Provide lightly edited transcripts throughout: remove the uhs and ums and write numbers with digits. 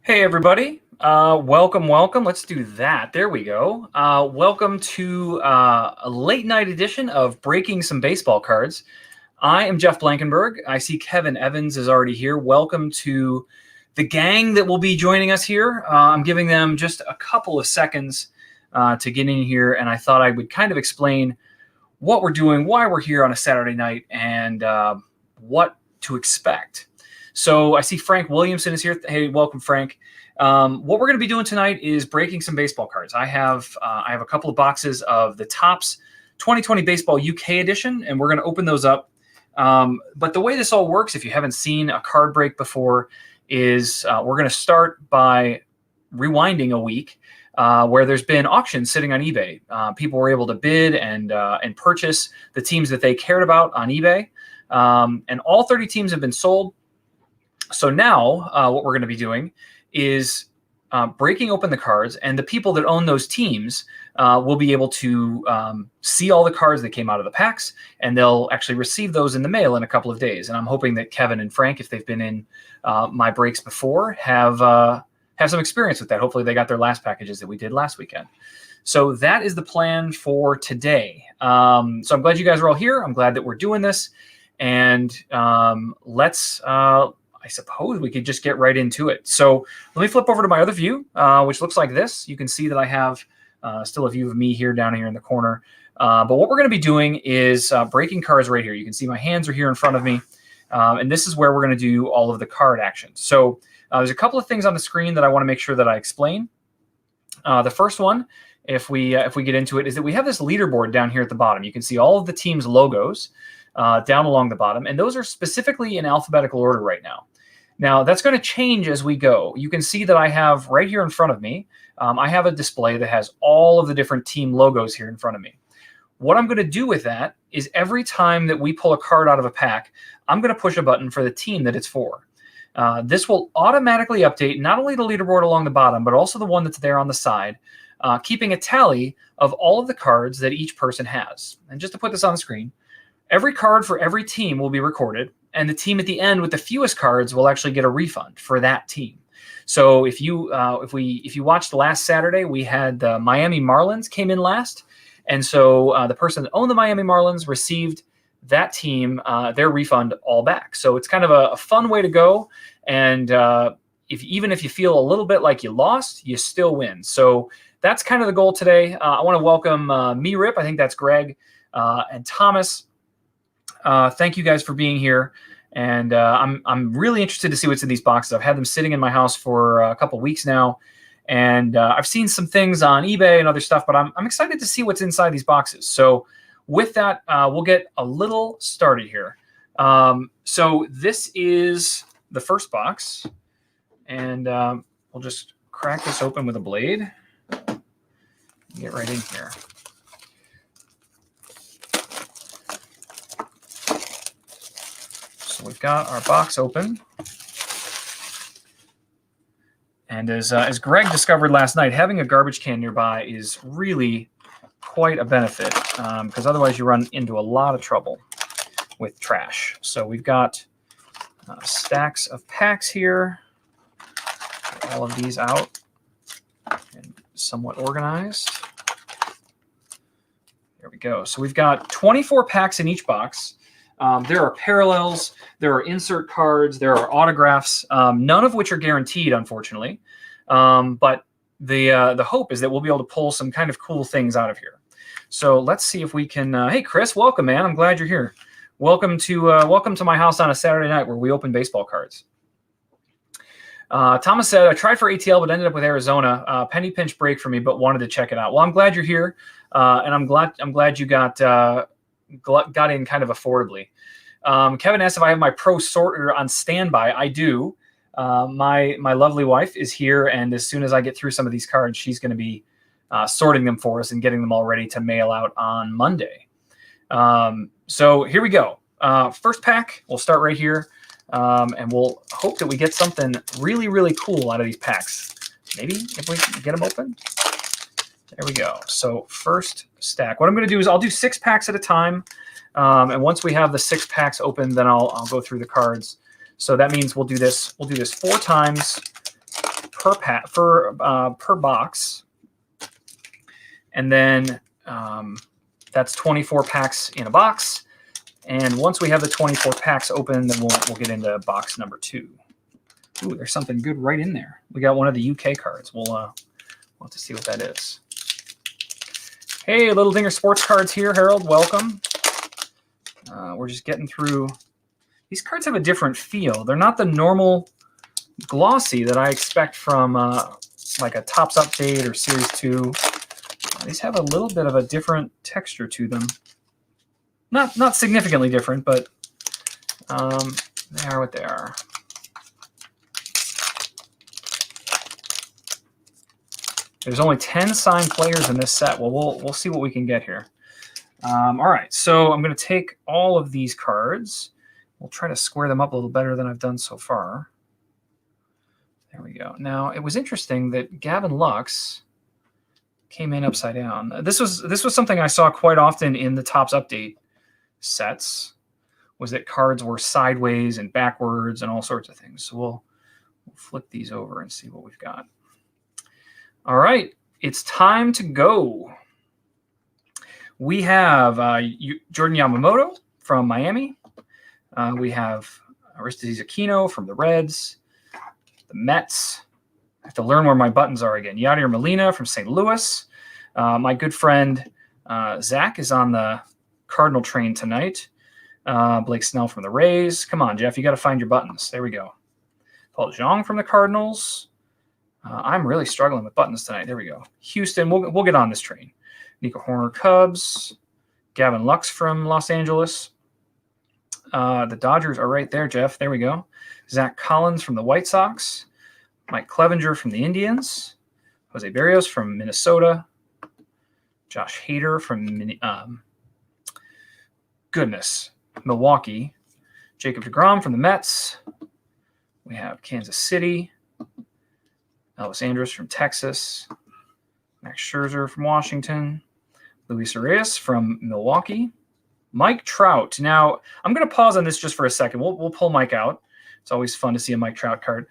Hey everybody, welcome. Let's do that. There we go. Welcome to a late night edition of Breaking Some Baseball Cards. I am Jeff Blankenburg. I see Kevin Evans is already here. Welcome to the gang that will be joining us here. I'm giving them just a couple of seconds to get in here, and I thought I would kind of explain what we're doing, why we're here on a Saturday night, and what to expect. So I see Frank Williamson is here. Hey, welcome, Frank. What we're going to be doing tonight is breaking some baseball cards. I have a couple of boxes of the Topps 2020 Baseball UK edition, and we're going to open those up. But the way this all works, if you haven't seen a card break before, is we're going to start by rewinding a week where there's been auctions sitting on eBay. People were able to bid and purchase the teams that they cared about on eBay, and all 30 teams have been sold. So now what we're going to be doing is breaking open the cards, and the people that own those teams will be able to see all the cards that came out of the packs, and they'll actually receive those in the mail in a couple of days. And I'm hoping that Kevin and Frank, if they've been in my breaks before, have some experience with that. Hopefully they got their last packages that we did last weekend. So that is the plan for today. So I'm glad you guys are all here. I'm glad that we're doing this. And let's... I suppose we could just get right into it. So let me flip over to my other view, which looks like this. You can see that I have still a view of me here down here in the corner. But what we're going to be doing is breaking cards right here. You can see my hands are here in front of me. And this is where we're going to do all of the card actions. So there's a couple of things on the screen that I want to make sure that I explain. The first one, if we get into it, is that we have this leaderboard down here at the bottom. You can see all of the teams' logos down along the bottom. And those are specifically in alphabetical order right now. Now, that's going to change as we go. You can see that I have right here in front of me, I have a display that has all of the different team logos here in front of me. What I'm going to do with that is every time that we pull a card out of a pack, I'm going to push a button for the team that it's for. This will automatically update not only the leaderboard along the bottom, but also the one that's there on the side, keeping a tally of all of the cards that each person has. And just to put this on the screen, every card for every team will be recorded, and the team at the end with the fewest cards will actually get a refund for that team. So if you watched last Saturday, we had the Miami Marlins came in last, and so the person that owned the Miami Marlins received that team their refund all back. So it's kind of a fun way to go, and even if you feel a little bit like you lost, you still win. So that's kind of the goal today. I want to welcome me, Rip. I think that's Greg and Thomas. Thank you guys for being here, and I'm really interested to see what's in these boxes. I've had them sitting in my house for a couple weeks now, and I've seen some things on eBay and other stuff, but I'm excited to see what's inside these boxes. So with that, we'll get a little started here. So this is the first box, and we'll just crack this open with a blade. Get right in here. We've got our box open, and as Greg discovered last night, having a garbage can nearby is really quite a benefit, because otherwise you run into a lot of trouble with trash. So we've got stacks of packs here, get all of these out and somewhat organized. There we go. So we've got 24 packs in each box. There are parallels, there are insert cards, there are autographs, none of which are guaranteed, unfortunately. But the hope is that we'll be able to pull some kind of cool things out of here. So let's see if we can. Hey, Chris, welcome, man. I'm glad you're here. Welcome to my house on a Saturday night where we open baseball cards. Thomas said, I tried for ATL, but ended up with Arizona. Penny pinch break for me, but wanted to check it out. Well, I'm glad you're here, and I'm glad you got in kind of affordably. Kevin asked if I have my pro sorter on standby. I do. My lovely wife is here, and as soon as I get through some of these cards, she's going to be sorting them for us and getting them all ready to mail out on Monday. So here we go. First pack, we'll start right here, and we'll hope that we get something really, really cool out of these packs. Maybe if we can get them open. There we go. So first stack. What I'm going to do is I'll do 6 packs at a time. And once we have the 6 packs open, then I'll go through the cards. So that means we'll do this 4 times per box, and then that's 24 packs in a box. And once we have the 24 packs open, then we'll get into box number 2. Ooh, there's something good right in there. We got one of the UK cards. We'll have to see what that is. Hey, Little Dinger Sports Cards here, Harold. Welcome. We're just getting through. These cards have a different feel. They're not the normal glossy that I expect from like a Topps Update or Series 2. These have a little bit of a different texture to them. Not significantly different, but they are what they are. There's only 10 signed players in this set. Well, we'll see what we can get here. All right, so I'm going to take all of these cards. We'll try to square them up a little better than I've done so far. There we go. Now, it was interesting that Gavin Lux came in upside down. This was something I saw quite often in the Topps Update sets, was that cards were sideways and backwards and all sorts of things. So we'll flip these over and see what we've got. All right, it's time to go. We have Jordan Yamamoto from Miami. We have Aristides Aquino from the Reds. The Mets. I have to learn where my buttons are again. Yadier Molina from St. Louis. My good friend Zach is on the Cardinal train tonight. Blake Snell from the Rays. Come on, Jeff, you got to find your buttons. There we go. Paul DeJong from the Cardinals. I'm really struggling with buttons tonight. There we go. Houston, we'll get on this train. Nico Horner, Cubs. Gavin Lux from Los Angeles. The Dodgers are right there, Jeff. There we go. Zach Collins from the White Sox. Mike Clevenger from the Indians. Jose Berrios from Minnesota. Josh Hader from Milwaukee. Jacob deGrom from the Mets. We have Kansas City. Elvis Andrus from Texas. Max Scherzer from Washington. Luis Arias from Milwaukee. Mike Trout. Now, I'm going to pause on this just for a second. We'll pull Mike out. It's always fun to see a Mike Trout card.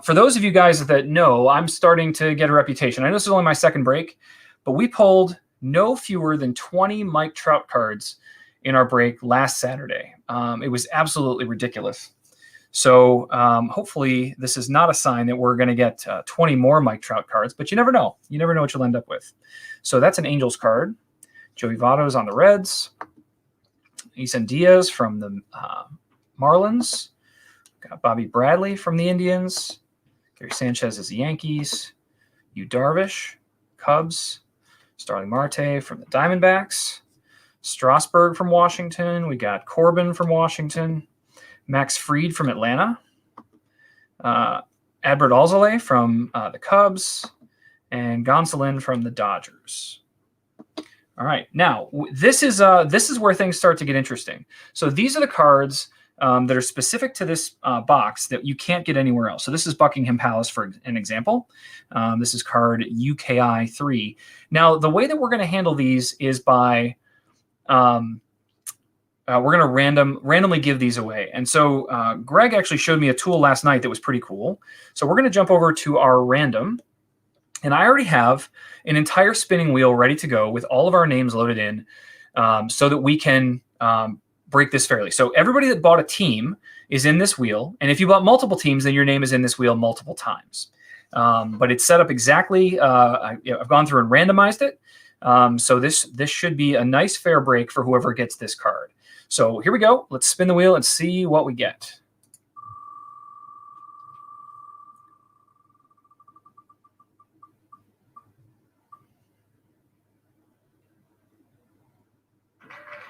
For those of you guys that know, I'm starting to get a reputation. I know this is only my second break, but we pulled no fewer than 20 Mike Trout cards in our break last Saturday. It was absolutely ridiculous. So hopefully this is not a sign that we're going to get 20 more Mike Trout cards, but you never know. You never know what you'll end up with. So that's an Angels card. Joey Votto's on the Reds. Isan Diaz from the Marlins. Got Bobby Bradley from the Indians. Gary Sanchez is the Yankees. Yu Darvish, Cubs. Starling Marte from the Diamondbacks. Strasburg from Washington. We got Corbin from Washington. Max Fried from Atlanta. Adbert Alzolay from the Cubs. And Gonsolin from the Dodgers. All right, now this is where things start to get interesting. So these are the cards that are specific to this box that you can't get anywhere else. So this is Buckingham Palace for an example. This is card UKI 3. Now the way that we're going to handle these is by we're going to randomly give these away. And so Greg actually showed me a tool last night that was pretty cool. So we're going to jump over to our random. And I already have an entire spinning wheel ready to go with all of our names loaded in so that we can break this fairly. So everybody that bought a team is in this wheel. And if you bought multiple teams, then your name is in this wheel multiple times. But it's set up exactly. I've gone through and randomized it. So this should be a nice fair break for whoever gets this card. So here we go. Let's spin the wheel and see what we get.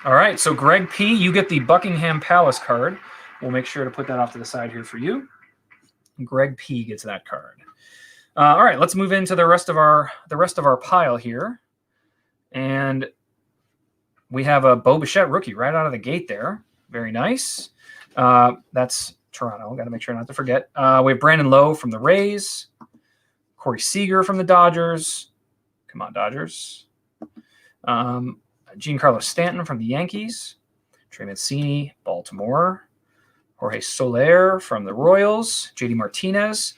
All right, so Greg P., you get the Buckingham Palace card. We'll make sure to put that off to the side here for you. Greg P. gets that card. All right, let's move into the rest of our pile here. And we have a Bo Bichette rookie right out of the gate there. Very nice. That's Toronto. Got to make sure not to forget. We have Brandon Lowe from the Rays. Corey Seager from the Dodgers. Come on, Dodgers. Giancarlo Stanton from the Yankees. Trey Mancini, Baltimore. Jorge Soler from the Royals. JD Martinez.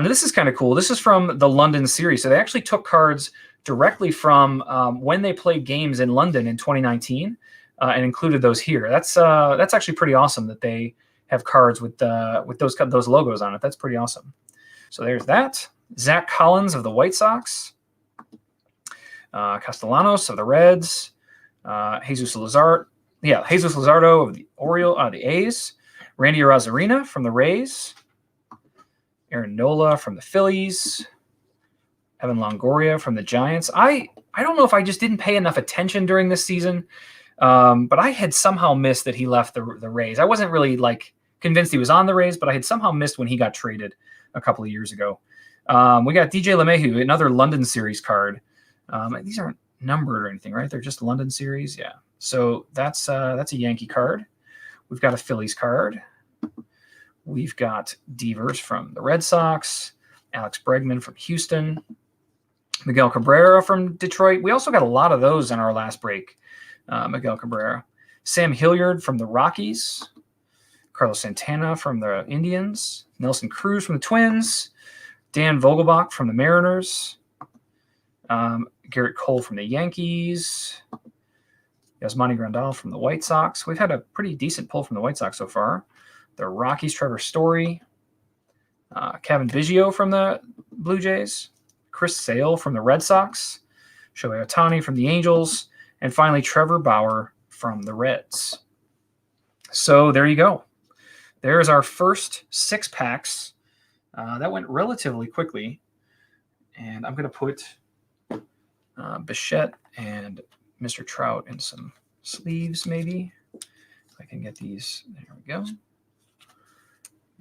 This is kind of cool. This is from the London series. So they actually took cards directly from when they played games in London in 2019 and included those here. That's actually pretty awesome that they have cards with those logos on it. That's pretty awesome. So there's that. Zach Collins of the White Sox. Castellanos of the Reds. Jesus Luzardo of the A's. Randy Arozarena from the Rays. Aaron Nola from the Phillies. Evan Longoria from the Giants. I don't know if I just didn't pay enough attention during this season, but I had somehow missed that he left the Rays. I wasn't really convinced he was on the Rays, but I had somehow missed when he got traded a couple of years ago. We got DJ LeMahieu, another London series card. These aren't numbered or anything, right? They're just London series. Yeah. So that's a Yankee card. We've got a Phillies card. We've got Devers from the Red Sox, Alex Bregman from Houston, Miguel Cabrera from Detroit. We also got a lot of those in our last break. Miguel Cabrera. Sam Hilliard from the Rockies, Carlos Santana from the Indians, Nelson Cruz from the Twins, Dan Vogelbach from the Mariners, Garrett Cole from the Yankees, Yasmani Grandal from the White Sox. We've had a pretty decent pull from the White Sox so far. The Rockies, Trevor Story, Kevin Biggio from the Blue Jays, Chris Sale from the Red Sox, Shohei Ohtani from the Angels, and finally Trevor Bauer from the Reds. So there you go. There's our first 6 packs. That went relatively quickly. And I'm going to put Bichette and Mr. Trout in some sleeves, maybe. If I can get these. There we go.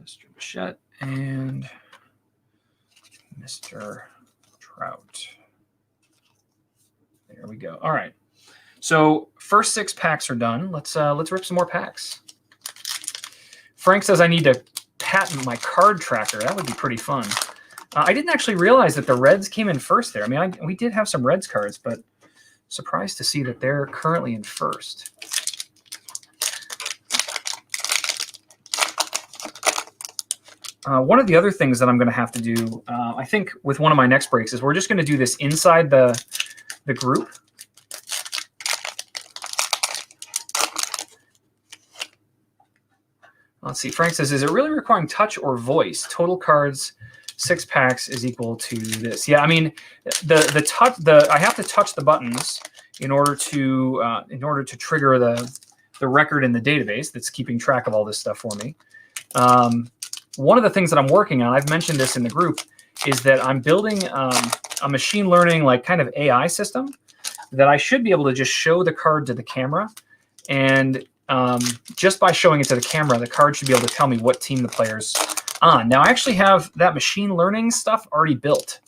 Mr. Bichette and Mr. Trout. There we go. All right. So first 6 packs are done. Let's rip some more packs. Frank says I need to patent my card tracker. That would be pretty fun. I didn't actually realize that the Reds came in first there. I mean, we did have some Reds cards, but surprised to see that they're currently in first. One of the other things that I'm going to have to do, I think, with one of my next breaks is we're just going to do this inside the group. Let's see. Frank says, is it really requiring touch or voice? Total cards, 6 packs is equal to this. Yeah, I mean, I have to touch the buttons in order to trigger the record in the database that's keeping track of all this stuff for me. One of the things that I'm working on, I've mentioned this in the group, is that I'm building a machine learning kind of AI system that I should be able to just show the card to the camera, and just by showing it to the camera, the card should be able to tell me what team the player's on. Now, I actually have that machine learning stuff already built.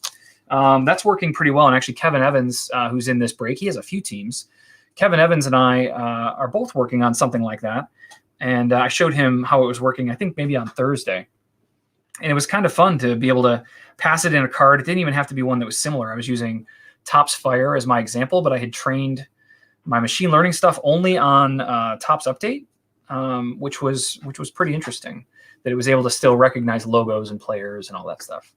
That's working pretty well, and actually Kevin Evans, who's in this break, he has a few teams. Kevin Evans and I are both working on something like that, and I showed him how it was working, I think maybe on Thursday. And it was kind of fun to be able to pass it in a card. It didn't even have to be one that was similar. I was using Topps Fire as my example, but I had trained my machine learning stuff only on Topps Update, which was pretty interesting that it was able to still recognize logos and players and all that stuff.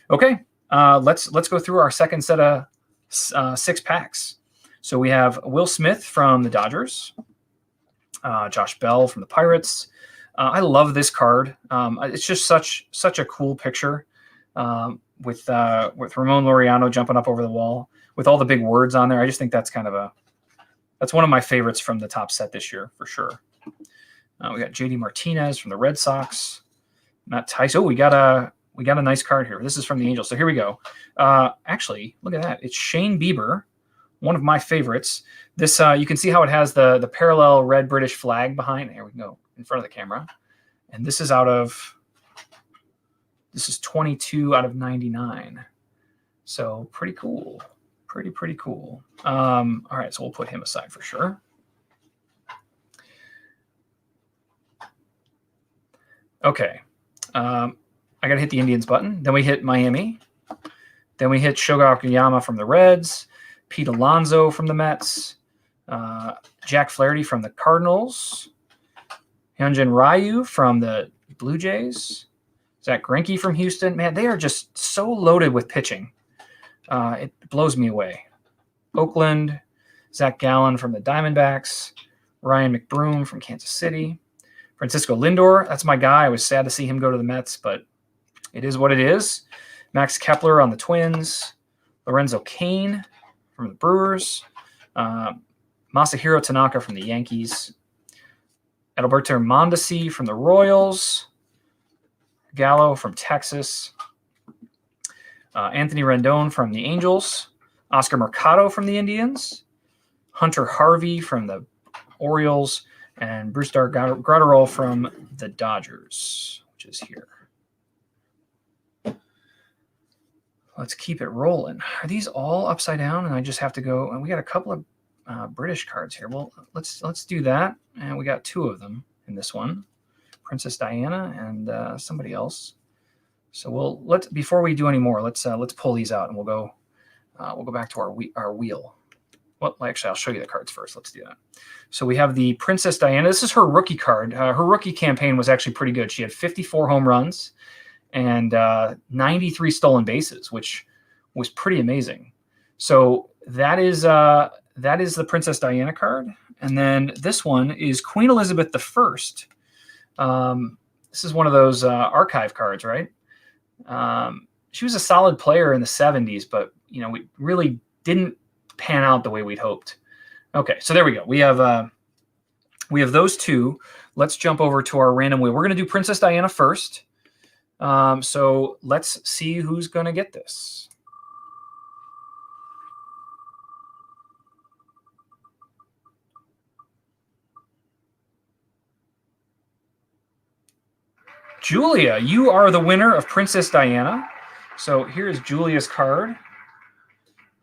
Okay, let's go through our second set of 6 packs. So we have Will Smith from the Dodgers, Josh Bell from the Pirates. I love this card. It's just such a cool picture with Ramon Laureano jumping up over the wall with all the big words on there. I just think that's that's one of my favorites from the top set this year for sure. We got JD Martinez from the Red Sox, Matt Tice. Oh, we got a nice card here. This is from the Angels. So here we go. Actually, look at that. It's Shane Bieber, one of my favorites. This you can see how it has the parallel red British flag behind. There we go, in front of the camera. And this is 22 out of 99. So pretty cool. Pretty cool. All right, so we'll put him aside for sure. Okay. I got to hit the Indians button. Then we hit Miami. Then we hit Shogo Akiyama from the Reds, Pete Alonso from the Mets, Jack Flaherty from the Cardinals, Hyunjin Ryu from the Blue Jays, Zach Greinke from Houston. Man, they are just so loaded with pitching. It blows me away. Oakland, Zach Gallen from the Diamondbacks. Ryan McBroom from Kansas City. Francisco Lindor, that's my guy. I was sad to see him go to the Mets, but it is what it is. Max Kepler on the Twins. Lorenzo Cain from the Brewers. Masahiro Tanaka from the Yankees. Adalberto Mondesi from the Royals. Gallo from Texas. Anthony Rendon from the Angels. Oscar Mercado from the Indians. Hunter Harvey from the Orioles. And Brusdar Graterol from the Dodgers, which is here. Let's keep it rolling. Are these all upside down? And I just have to go. And we got a couple of British cards here. Well, let's do that. And we got 2 of them in this one, Princess Diana and somebody else. So before we do any more, let's pull these out and we'll go back to our wheel. Well, actually, I'll show you the cards first. Let's do that. So we have the Princess Diana. This is her rookie card. Her rookie campaign was actually pretty good. She had 54 home runs and 93 stolen bases, which was pretty amazing. So that is the Princess Diana card. And then this one is Queen Elizabeth I. This is one of those archive cards, right? She was a solid player in the 70s, but we really didn't pan out the way we'd hoped. Okay, so there we go. We have those 2. Let's jump over to our random wheel. We're going to do Princess Diana first. So let's see who's going to get this. Julia, you are the winner of Princess Diana. So here's Julia's card.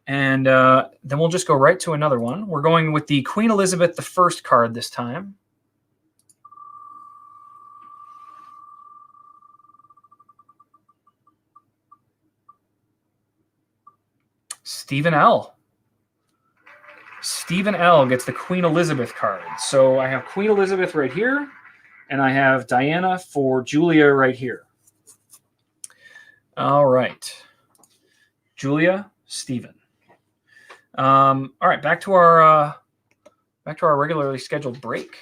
And then we'll just go right to another one. We're going with the Queen Elizabeth I card this time. Stephen L. Stephen L. gets the Queen Elizabeth card. So I have Queen Elizabeth right here, and I have Diana for Julia right here. All right. Julia, Stephen. All right, back to our regularly scheduled break.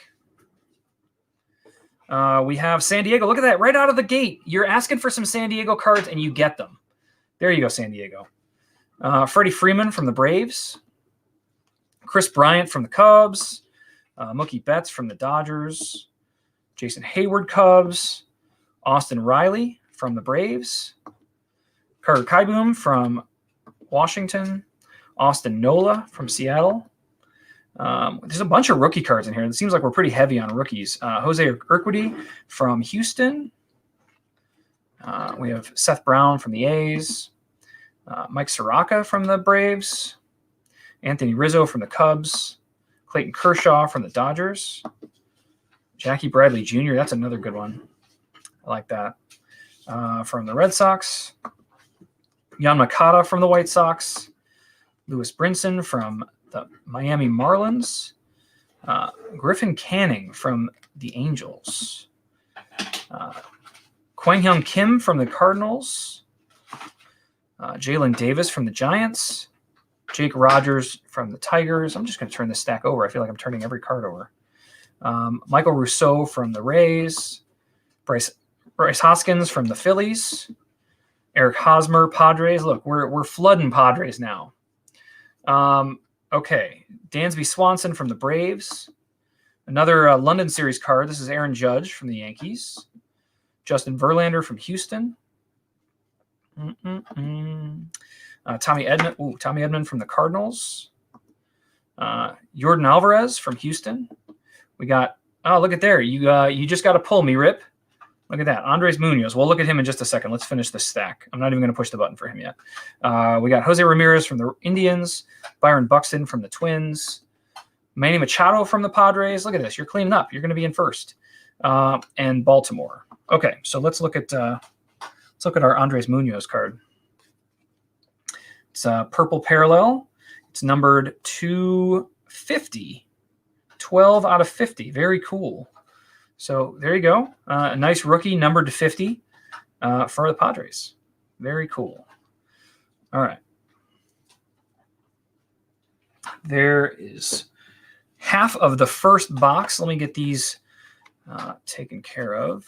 We have San Diego. Look at that, right out of the gate. You're asking for some San Diego cards, and you get them. There you go, San Diego. Freddie Freeman from the Braves. Chris Bryant from the Cubs. Mookie Betts from the Dodgers. Jason Hayward, Cubs. Austin Riley from the Braves. Carter Kieboom from Washington. Austin Nola from Seattle. There's a bunch of rookie cards in here. It seems like we're pretty heavy on rookies. Jose Urquidy from Houston. We have Seth Brown from the A's. Mike Soroka from the Braves. Anthony Rizzo from the Cubs. Clayton Kershaw from the Dodgers. Jackie Bradley Jr., that's another good one. I like that. From the Red Sox. Jan Makata from the White Sox. Lewis Brinson from the Miami Marlins. Griffin Canning from the Angels. Kwang Hyun Kim from the Cardinals. Jalen Davis from the Giants. Jake Rogers from the Tigers. I'm just going to turn this stack over. I feel like I'm turning every card over. Michael Rousseau from the Rays. Bryce Hoskins from the Phillies. Eric Hosmer, Padres. Look, we're flooding Padres now. Okay, Dansby Swanson from the Braves. Another London Series card. This is Aaron Judge from the Yankees. Justin Verlander from Houston. Tommy Edman from the Cardinals. Jordan Alvarez from Houston. We got, oh, look at there. You just got to pull me, Rip. Look at that. Andres Munoz. We'll look at him in just a second. Let's finish this stack. I'm not even going to push the button for him yet. We got Jose Ramirez from the Indians. Byron Buxton from the Twins. Manny Machado from the Padres. Look at this. You're cleaning up. You're going to be in first. And Baltimore. Okay, so let's look at our Andres Munoz card. It's a purple parallel. It's numbered 250. 12 out of 50. Very cool. So there you go. A nice rookie numbered to 50. for the Padres. Very cool. All right. There is half of the first box. Let me get these taken care of.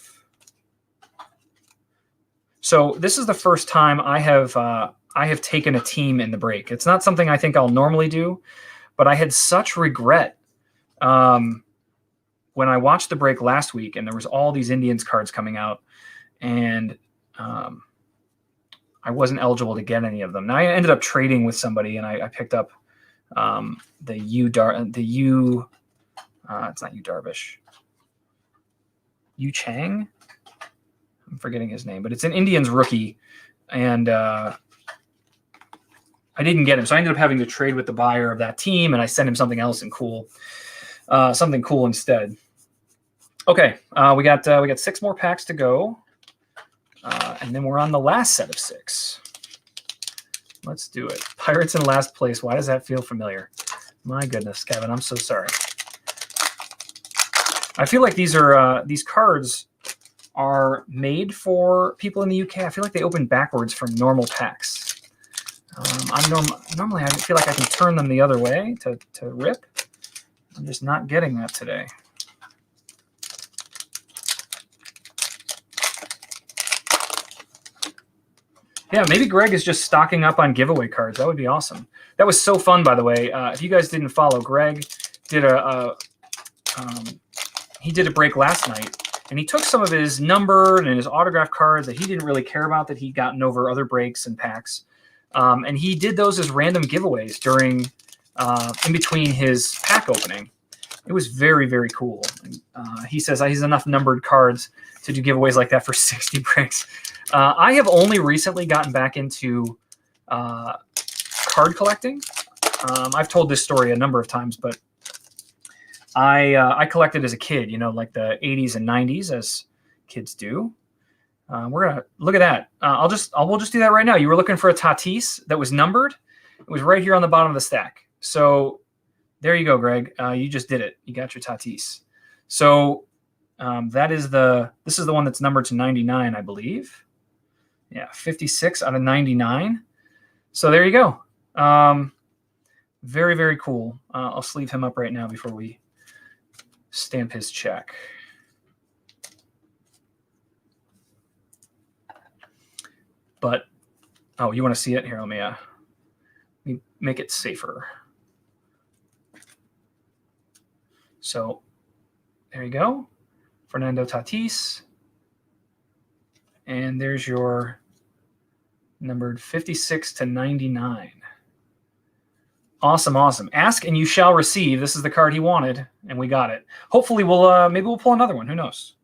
So this is the first time I have taken a team in the break. It's not something I think I'll normally do, but I had such regret when I watched the break last week and there was all these Indians cards coming out, and I wasn't eligible to get any of them. Now I ended up trading with somebody, and I picked up it's not Yu Darvish, Yu Chang. I'm forgetting his name, but it's an Indians rookie, and I didn't get him, so I ended up having to trade with the buyer of that team, and I sent him something else and something cool instead. Okay, we got 6 more packs to go, and then we're on the last set of 6. Let's do it. Pirates in last place. Why does that feel familiar? My goodness, Kevin, I'm so sorry. I feel like these cards are made for people in the UK. I feel like they open backwards from normal packs. Normally I feel like I can turn them the other way to rip. I'm just not getting that today. Yeah, maybe Greg is just stocking up on giveaway cards. That would be awesome. That was so fun, by the way. If you guys didn't follow, Greg did he did a break last night. And he took some of his numbered and his autograph cards that he didn't really care about that he'd gotten over other breaks and packs. And he did those as random giveaways during, in between his pack opening. It was very, very cool. He says he has enough numbered cards to do giveaways like that for 60 breaks. I have only recently gotten back into card collecting. I've told this story a number of times, but I collected as a kid, like the 80s and 90s, as kids do. We're gonna look at that. We'll just do that right now. You were looking for a Tatis that was numbered. It was right here on the bottom of the stack. So there you go, Greg. You just did it. You got your Tatis. So this is the one that's numbered to 99, I believe. Yeah, 56 out of 99. So there you go. Very, very cool. I'll sleeve him up right now before we stamp his check. But, oh, you want to see it? Here, let me make it safer. So, there you go. Fernando Tatis. And there's your numbered 56 to 99. Awesome, awesome. Ask and you shall receive. This is the card he wanted, and we got it. Hopefully, maybe we'll pull another one. Who knows?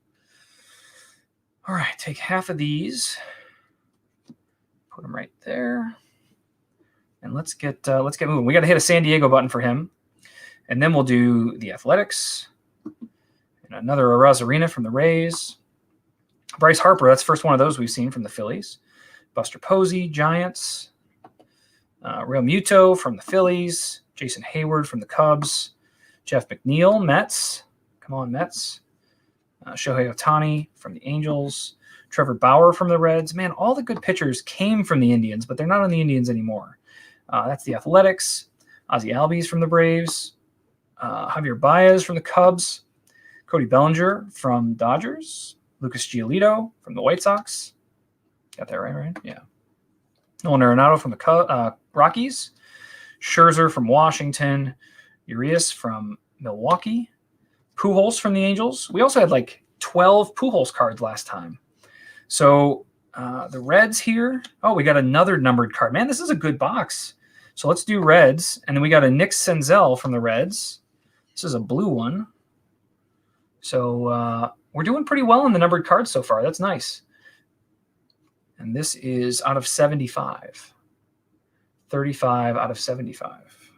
All right, take half of these, put them right there, and let's get moving. We got to hit a San Diego button for him, and then we'll do the Athletics, and another Arozarena from the Rays. Bryce Harper, that's the first one of those we've seen from the Phillies. Buster Posey, Giants. Real Muto from the Phillies. Jason Hayward from the Cubs. Jeff McNeil, Mets. Come on, Mets. Shohei Ohtani from the Angels. Trevor Bauer from the Reds. Man, all the good pitchers came from the Indians, but they're not on the Indians anymore. That's the Athletics. Ozzie Albies from the Braves. Javier Baez from the Cubs. Cody Bellinger from Dodgers. Lucas Giolito from the White Sox. Got that right? Yeah. Nolan Arenado from the Rockies. Scherzer from Washington. Urias from Milwaukee. Pujols from the Angels. We also had like 12 Pujols cards last time. So the Reds here. Oh, we got another numbered card. Man, this is a good box. So let's do Reds. And then we got a Nick Senzel from the Reds. This is a blue one. So we're doing pretty well in the numbered cards so far. That's nice. And this is out of 75. 35 out of 75.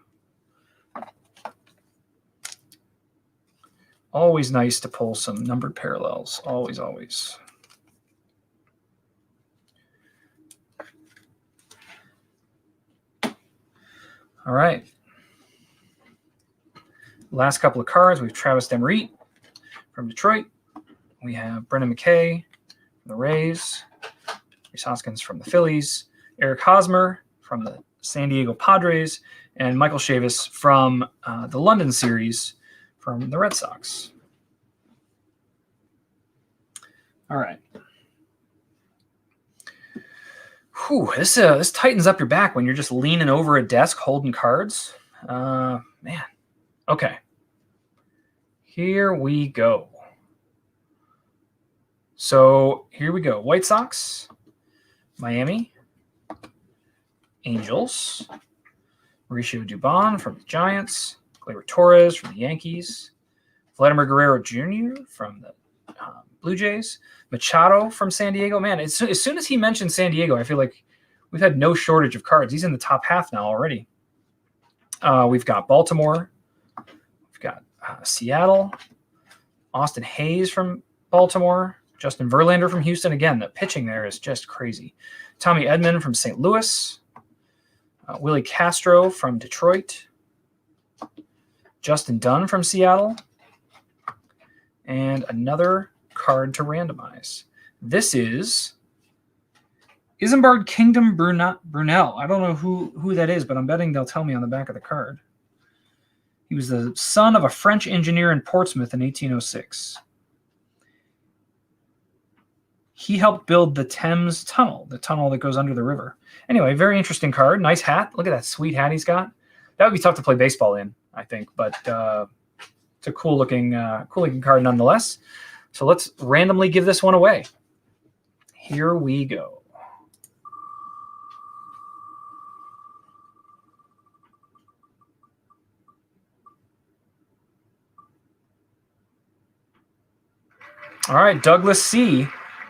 Always nice to pull some numbered parallels. Always, always. All right. Last couple of cards. We have Travis Demeritte from Detroit. We have Brendan McKay from the Rays. Rhys Hoskins from the Phillies, Eric Hosmer from the San Diego Padres, and Michael Chavis from the London series from the Red Sox. All right. Whew, this tightens up your back when you're just leaning over a desk holding cards. Man. Okay. Here we go. So here we go. White Sox, Miami, Angels, Mauricio Dubon from the Giants, Gleyber Torres from the Yankees, Vladimir Guerrero Jr. from the Blue Jays, Machado from San Diego. Man, as soon as he mentioned San Diego, I feel like we've had no shortage of cards. He's in the top half now already. We've got Baltimore. We've got Seattle. Austin Hayes from Baltimore. Justin Verlander from Houston. Again, the pitching there is just crazy. Tommy Edman from St. Louis. Willie Castro from Detroit. Justin Dunn from Seattle. And another card to randomize. This is Isambard Kingdom Brunel. I don't know who that is, but I'm betting they'll tell me on the back of the card. He was the son of a French engineer in Portsmouth in 1806. He helped build the Thames Tunnel, the tunnel that goes under the river. Anyway, very interesting card. Nice hat. Look at that sweet hat he's got. That would be tough to play baseball in, I think, but it's a cool looking card nonetheless. So let's randomly give this one away. Here we go. All right, Douglas C.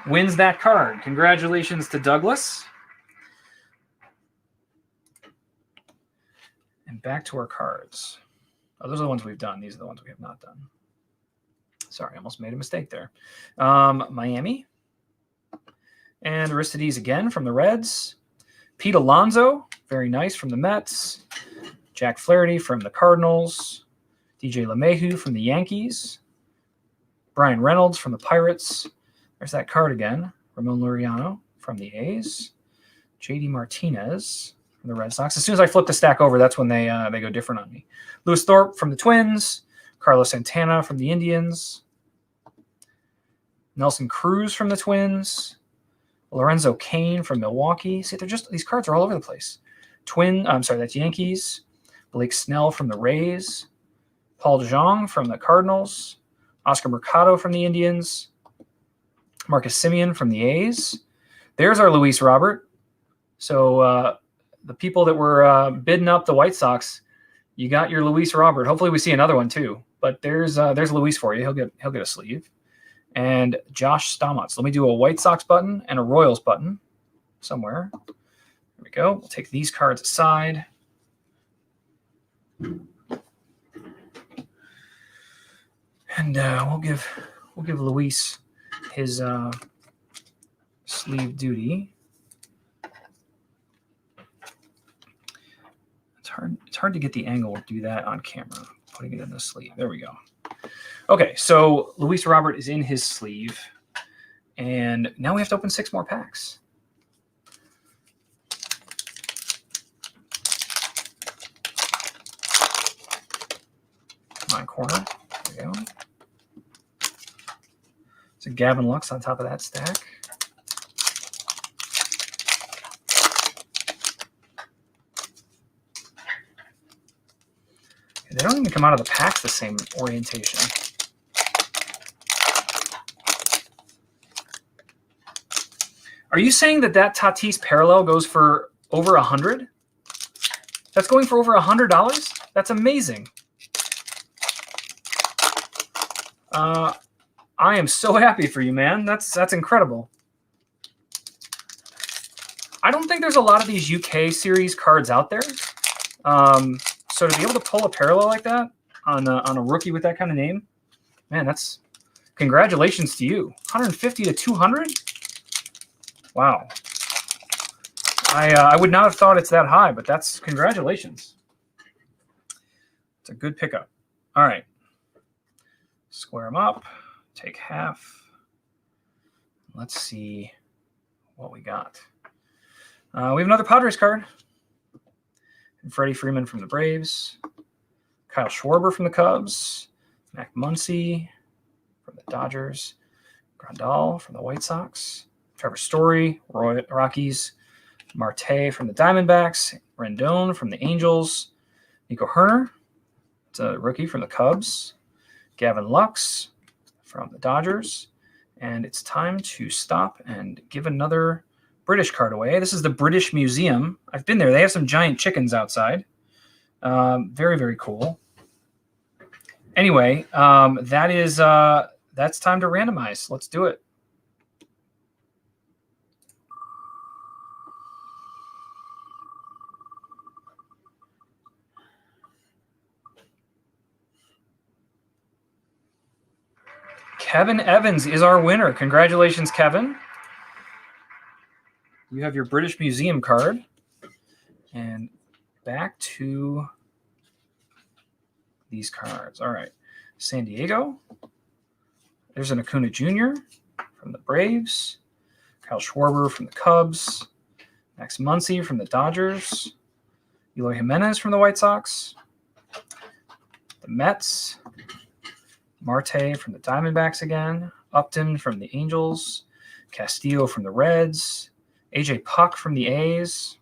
wins that card. Congratulations to Douglas. And back to our cards. Oh, those are the ones we've done. These are the ones we have not done. Sorry, I almost made a mistake there. Miami. And Aristides again from the Reds. Pete Alonso, very nice, from the Mets. Jack Flaherty from the Cardinals. DJ LeMahieu from the Yankees. Brian Reynolds from the Pirates. There's that card again. Ramon Laureano from the A's. JD Martinez from the Red Sox. As soon as I flip the stack over, that's when they go different on me. Lewis Thorpe from the Twins. Carlos Santana from the Indians. Nelson Cruz from the Twins. Lorenzo Cain from Milwaukee. See, these cards are all over the place. That's Yankees. Blake Snell from the Rays. Paul DeJong from the Cardinals. Oscar Mercado from the Indians. Marcus Semien from the A's. There's our Luis Robert. So the people that were bidding up the White Sox, you got your Luis Robert. Hopefully we see another one too. But there's Luis for you. He'll get a sleeve. And Josh Stamats. Let me do a White Sox button and a Royals button somewhere. There we go. We'll take these cards aside. And we'll give Luis his sleeve duty. It's hard to get the angle to do that on camera. Putting it in the sleeve. There we go. Okay, so Luis Robert is in his sleeve, and now we have to open 6 more packs. My corner. There we go. So Gavin Lux on top of that stack. They don't even come out of the packs the same orientation. Are you saying that Tatis parallel goes for over $100? That's going for over $100? That's amazing. I am so happy for you, man. That's incredible. I don't think there's a lot of these UK series cards out there. So to be able to pull a parallel like that on a rookie with that kind of name, man, that's congratulations to you. 150 to 200? Wow. I would not have thought it's that high, but that's congratulations. It's a good pickup. All right. Square them up. Take half. Let's see what we got. We have another Padres card. Freddie Freeman from the Braves. Kyle Schwarber from the Cubs. Mac Muncy from the Dodgers. Grandal from the White Sox. Trevor Story, Rockies. Marte from the Diamondbacks. Rendon from the Angels. Nico Herner, it's a rookie from the Cubs. Gavin Lux from the Dodgers. And it's time to stop and give another British card away. This is the British Museum. I've been there. They have some giant chickens outside. Very, very cool. Anyway, that's time to randomize. Let's do it. Kevin Evans is our winner. Congratulations, Kevin. You have your British Museum card. And back to these cards. All right. San Diego. There's an Acuna Jr. from the Braves. Kyle Schwarber from the Cubs. Max Muncy from the Dodgers. Eloy Jimenez from the White Sox. The Mets. Marte from the Diamondbacks again. Upton from the Angels. Castillo from the Reds. AJ Puck from the A's.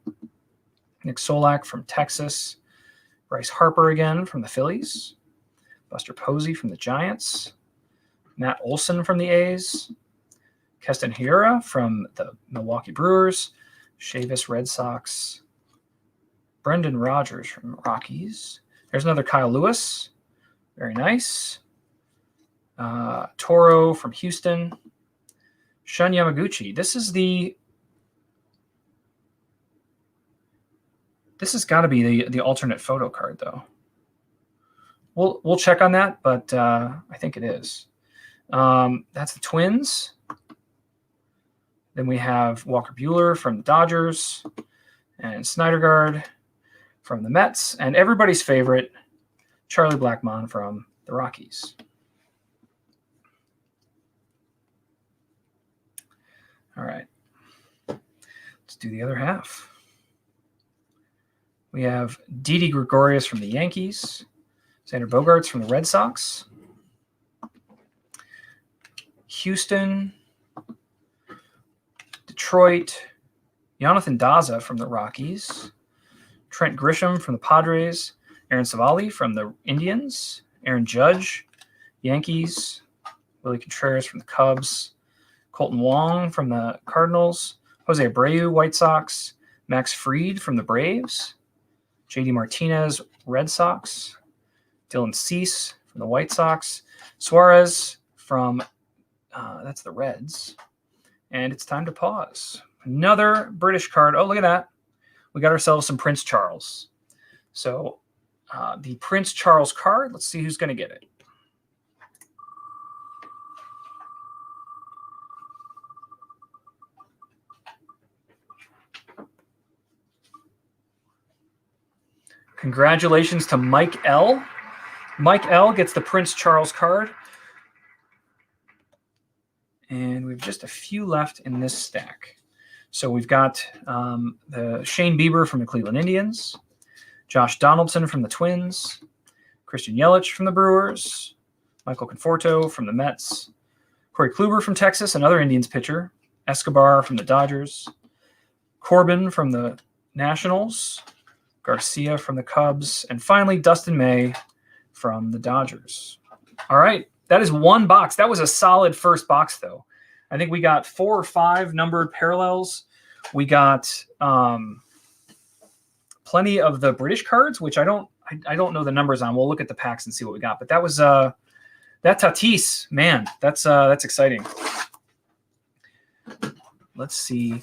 Nick Solak from Texas. Bryce Harper again from the Phillies. Buster Posey from the Giants. Matt Olson from the A's. Keston Hiura from the Milwaukee Brewers. Chavis Red Sox. Brendan Rodgers from the Rockies. There's another Kyle Lewis. Very nice. Toro from Houston. Shun Yamaguchi. This has got to be the alternate photo card, though. We'll check on that, but I think it is. That's the Twins. Then we have Walker Buehler from the Dodgers and Snydergaard from the Mets, and everybody's favorite, Charlie Blackmon from the Rockies. All right. Let's do the other half. We have Didi Gregorius from the Yankees. Xander Bogaerts from the Red Sox. Houston. Detroit. Jonathan Daza from the Rockies. Trent Grisham from the Padres. Aaron Savali from the Indians. Aaron Judge, Yankees. Willie Contreras from the Cubs. Colton Wong from the Cardinals. Jose Abreu, White Sox. Max Fried from the Braves. JD Martinez, Red Sox. Dylan Cease from the White Sox. Suarez from, that's the Reds. And it's time to pause. Another British card. Oh, look at that. We got ourselves some Prince Charles. So the Prince Charles card, let's see who's going to get it. Congratulations to Mike L. Mike L gets the Prince Charles card. And we've just a few left in this stack. So we've got the Shane Bieber from the Cleveland Indians, Josh Donaldson from the Twins, Christian Yelich from the Brewers, Michael Conforto from the Mets, Corey Kluber from Texas, another Indians pitcher, Escobar from the Dodgers, Corbin from the Nationals, Garcia from the Cubs, and finally Dustin May from the Dodgers. All right, that is one box. That was a solid first box, though. I think we got 4 or 5 numbered parallels. We got plenty of the British cards, which I don't know the numbers on. We'll look at the packs and see what we got. But that was that Tatis, man, that's exciting. Let's see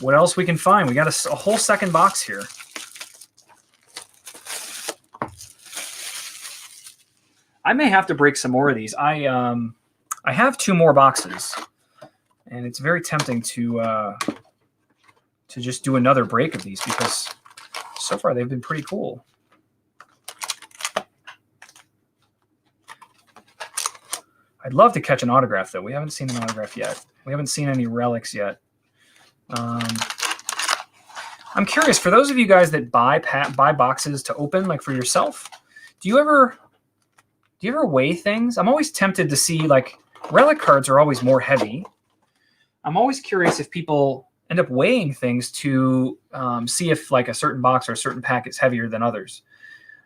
what else we can find. We got a whole second box here. I may have to break some more of these. I have 2 more boxes, and it's very tempting to just do another break of these because so far they've been pretty cool. I'd love to catch an autograph, though. We haven't seen an autograph yet. We haven't seen any relics yet. I'm curious, for those of you guys that buy boxes to open, like for yourself, do you ever weigh things? I'm always tempted to see, like, relic cards are always more heavy. I'm always curious if people end up weighing things to see if, like, a certain box or a certain pack is heavier than others.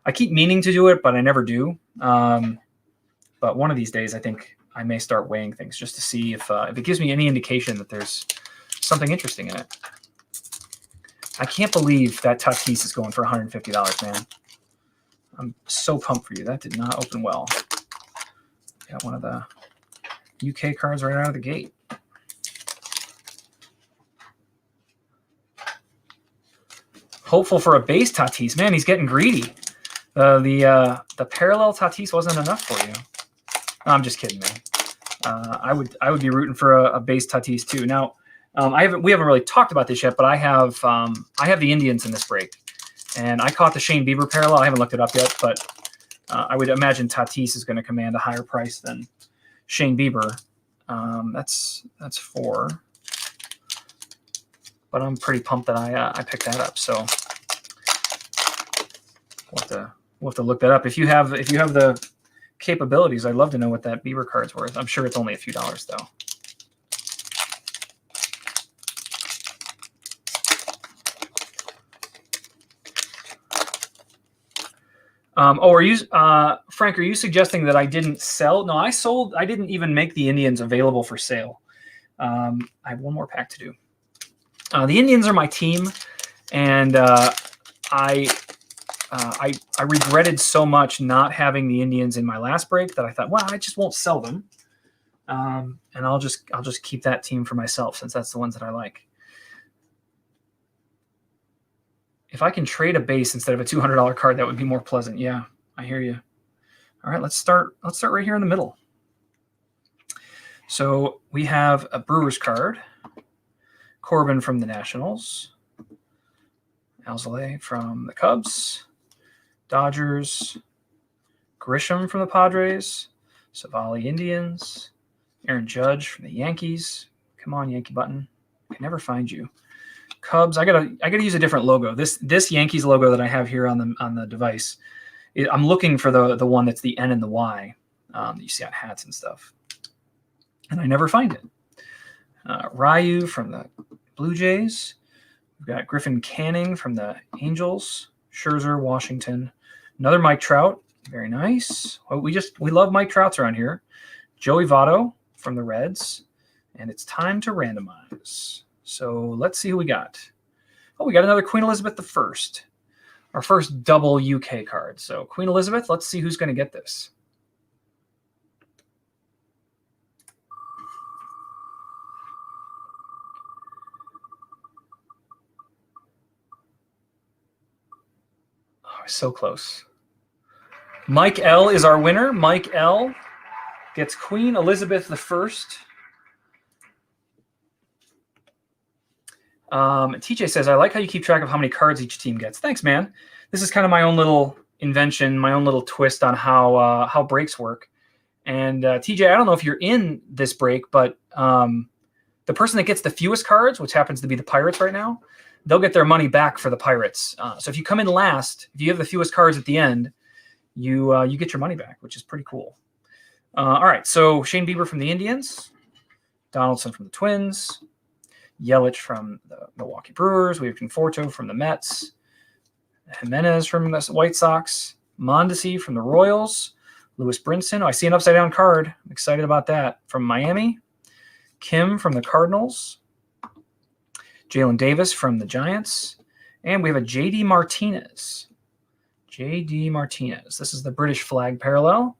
I keep meaning to do it, but I never do. But one of these days, I think I may start weighing things just to see if it gives me any indication that there's something interesting in it. I can't believe that Tatis is going for $150, man. I'm so pumped for you. That did not open well. Got one of the UK cards right out of the gate. Hopeful for a base Tatis. Man, he's getting greedy. The parallel Tatis wasn't enough for you. No, I'm just kidding, man. I would be rooting for a base Tatis too. Now, we haven't really talked about this yet, but I have the Indians in this break, and I caught the Shane Bieber parallel. I haven't looked it up yet, but I would imagine Tatis is going to command a higher price than Shane Bieber. That's 4, but I'm pretty pumped that I picked that up. So we'll have to look that up. If you have the capabilities, I'd love to know what that Bieber card's worth. I'm sure it's only a few dollars though. Frank, are you suggesting that I didn't sell? No, I sold. I didn't even make the Indians available for sale. I have one more pack to do. The Indians are my team, and I regretted so much not having the Indians in my last break that I thought, well, I just won't sell them, and I'll just keep that team for myself since that's the ones that I like. If I can trade a base instead of a $200 card, that would be more pleasant. Yeah, I hear you. All right, let's start right here in the middle. So we have a Brewers card, Corbin from the Nationals, Alzolay from the Cubs, Dodgers, Grisham from the Padres, Savali Indians, Aaron Judge from the Yankees. Come on, Yankee button. I can never find you. Cubs. I gotta use a different logo. This Yankees logo that I have here on the device, I'm looking for the one that's the N and the Y that you see on hats and stuff, and I never find it. Ryu from the Blue Jays. We've got Griffin Canning from the Angels. Scherzer, Washington. Another Mike Trout. Very nice. Well, we love Mike Trouts around here. Joey Votto from the Reds, and it's time to randomize. So let's see who we got. Oh, we got another Queen Elizabeth I. Our first double UK card. So Queen Elizabeth, let's see who's going to get this. Oh, so close. Mike L is our winner. Mike L gets Queen Elizabeth I. TJ says, I like how you keep track of how many cards each team gets. Thanks, man. This is kind of my own little invention, my own little twist on how breaks work. And TJ, I don't know if you're in this break, but the person that gets the fewest cards, which happens to be the Pirates right now, they'll get their money back for the Pirates. So if you come in last, if you have the fewest cards at the end, you get your money back, which is pretty cool. All right, so Shane Bieber from the Indians, Donaldson from the Twins, Yelich from the Milwaukee Brewers. We have Conforto from the Mets, Jimenez from the White Sox, Mondesi from the Royals, Lewis Brinson. Oh, I see an upside-down card. I'm excited about that. From Miami, Kim from the Cardinals, Jalen Davis from the Giants, and we have a J.D. Martinez. J.D. Martinez. This is the British flag parallel.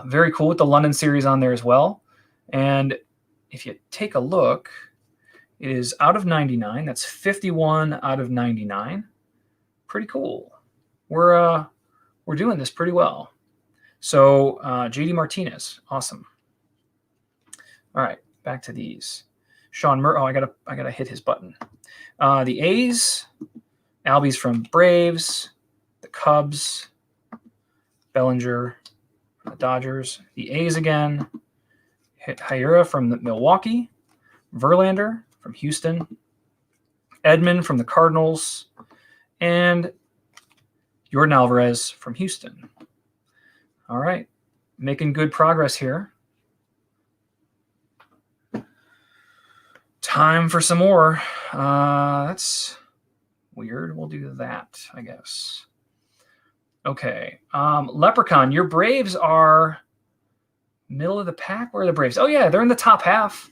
Very cool with the London series on there as well. And if you take a look, it is out of 99. That's 51 out of 99. Pretty cool. We're doing this pretty well. So J.D. Martinez, awesome. All right, back to these. Sean Murray. Oh, I gotta hit his button. The A's, Albies from Braves, the Cubs, Bellinger from the Dodgers, the A's again. Hit Hira from the Milwaukee, Verlander from Houston, Edman from the Cardinals, and Jordan Alvarez from Houston. All right, making good progress here. Time for some more. That's weird. We'll do that, I guess. Okay. Leprechaun, your Braves are middle of the pack. Where are the Braves? Oh, yeah, they're in the top half.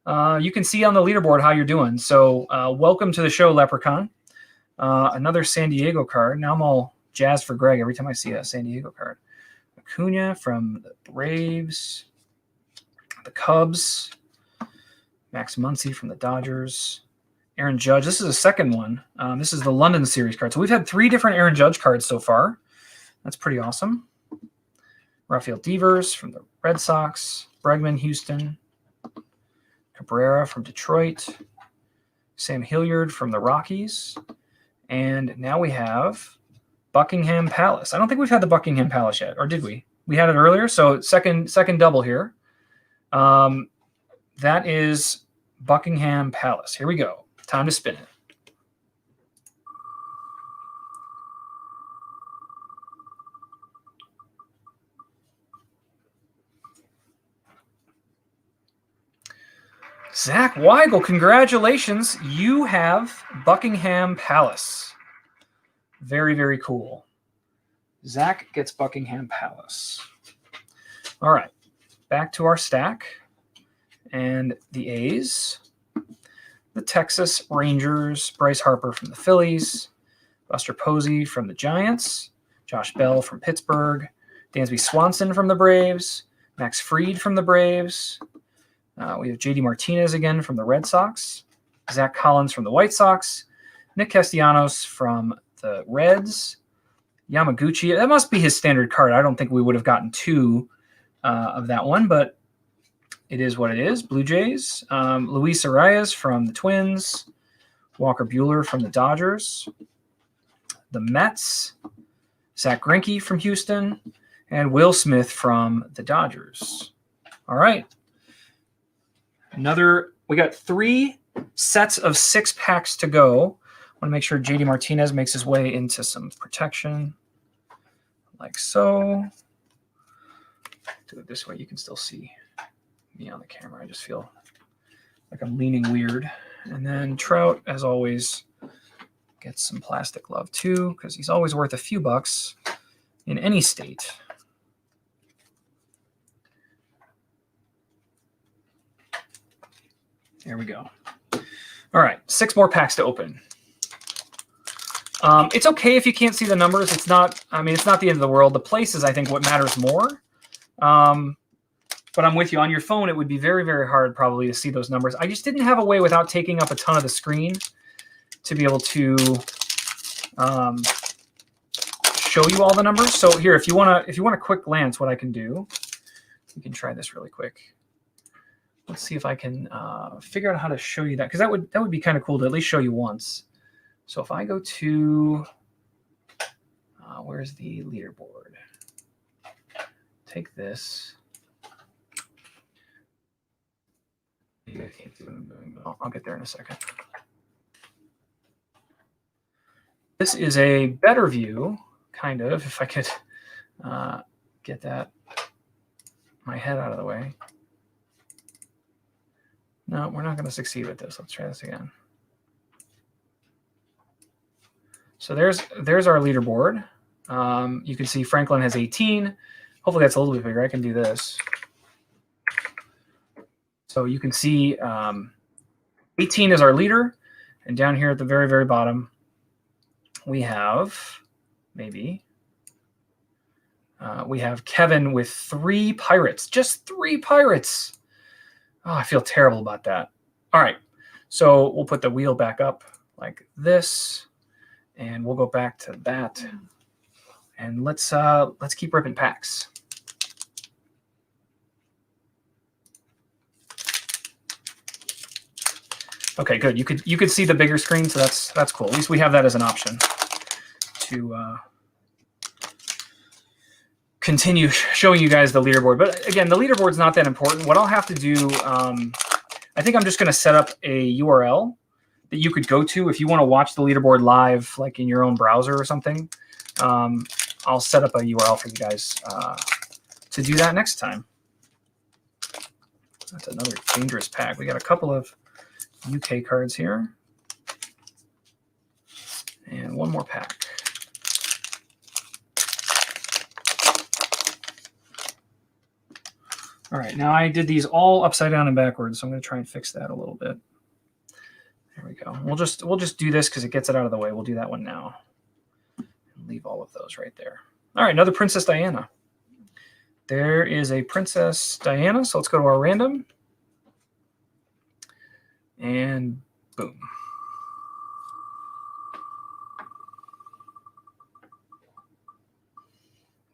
You can see on the leaderboard how you're doing. So welcome to the show, Leprechaun. Another San Diego card. Now I'm all jazzed for Greg every time I see a San Diego card. Acuna from the Braves. The Cubs. Max Muncy from the Dodgers. Aaron Judge. This is a second one. This is the London Series card. So we've had 3 different Aaron Judge cards so far. That's pretty awesome. Rafael Devers from the Red Sox. Bregman, Houston. Cabrera from Detroit. Sam Hilliard from the Rockies. And now we have Buckingham Palace. I don't think we've had the Buckingham Palace yet, or did we? We had it earlier, so second double here. That is Buckingham Palace. Here we go. Time to spin it. Zach Weigel, congratulations. You have Buckingham Palace. Very, very cool. Zach gets Buckingham Palace. All right, back to our stack. And the A's, the Texas Rangers, Bryce Harper from the Phillies, Buster Posey from the Giants, Josh Bell from Pittsburgh, Dansby Swanson from the Braves, Max Fried from the Braves. We have J.D. Martinez again from the Red Sox, Zach Collins from the White Sox, Nick Castellanos from the Reds, Yamaguchi. That must be his standard card. I don't think we would have gotten 2 of that one, but it is what it is. Blue Jays, Luis Arias from the Twins, Walker Buehler from the Dodgers, the Mets, Zach Greinke from Houston, and Will Smith from the Dodgers. All right. We got 3 sets of 6 packs to go. I want to make sure JD Martinez makes his way into some protection, like so. Do it this way. You can still see me on the camera. I just feel like I'm leaning weird. And then Trout, as always, gets some plastic love too, because he's always worth a few bucks in any state. There we go. All right, 6 more packs to open. It's okay if you can't see the numbers. It's not the end of the world. The place is, I think, what matters more. But I'm with you. On your phone, it would be very, very hard probably to see those numbers. I just didn't have a way without taking up a ton of the screen to be able to show you all the numbers. So here, if you want a quick glance, what I can do, we can try this really quick. Let's see if I can figure out how to show you that, because that would be kind of cool to at least show you once. So if I go to where's the leaderboard? Take this. I'll get there in a second. This is a better view, kind of, if I could get my head out of the way. No, we're not going to succeed with this. Let's try this again. So there's our leaderboard. You can see Franklin has 18. Hopefully that's a little bit bigger. I can do this. So you can see 18 is our leader. And down here at the very, very bottom, we have we have Kevin with 3 Pirates. Just 3 Pirates. Oh, I feel terrible about that. All right. So we'll put the wheel back up like this. And we'll go back to that. And let's keep ripping packs. Okay, good. You could see the bigger screen, so that's cool. At least we have that as an option to continue showing you guys the leaderboard. But again, the leaderboard's not that important. What I'll have to do, I think I'm just going to set up a URL. that you could go to if you want to watch the leaderboard live, like in your own browser or something. I'll set up a URL for you guys to do that next time. That's another dangerous pack. We got a couple of UK cards here. And one more pack. All right, now I did these all upside down and backwards, so I'm going to try and fix that a little bit. There we go. We'll just do this because it gets it out of the way. We'll do that one now. Leave all of those right there. All right, another Princess Diana. There is a Princess Diana, so let's go to our random. And boom.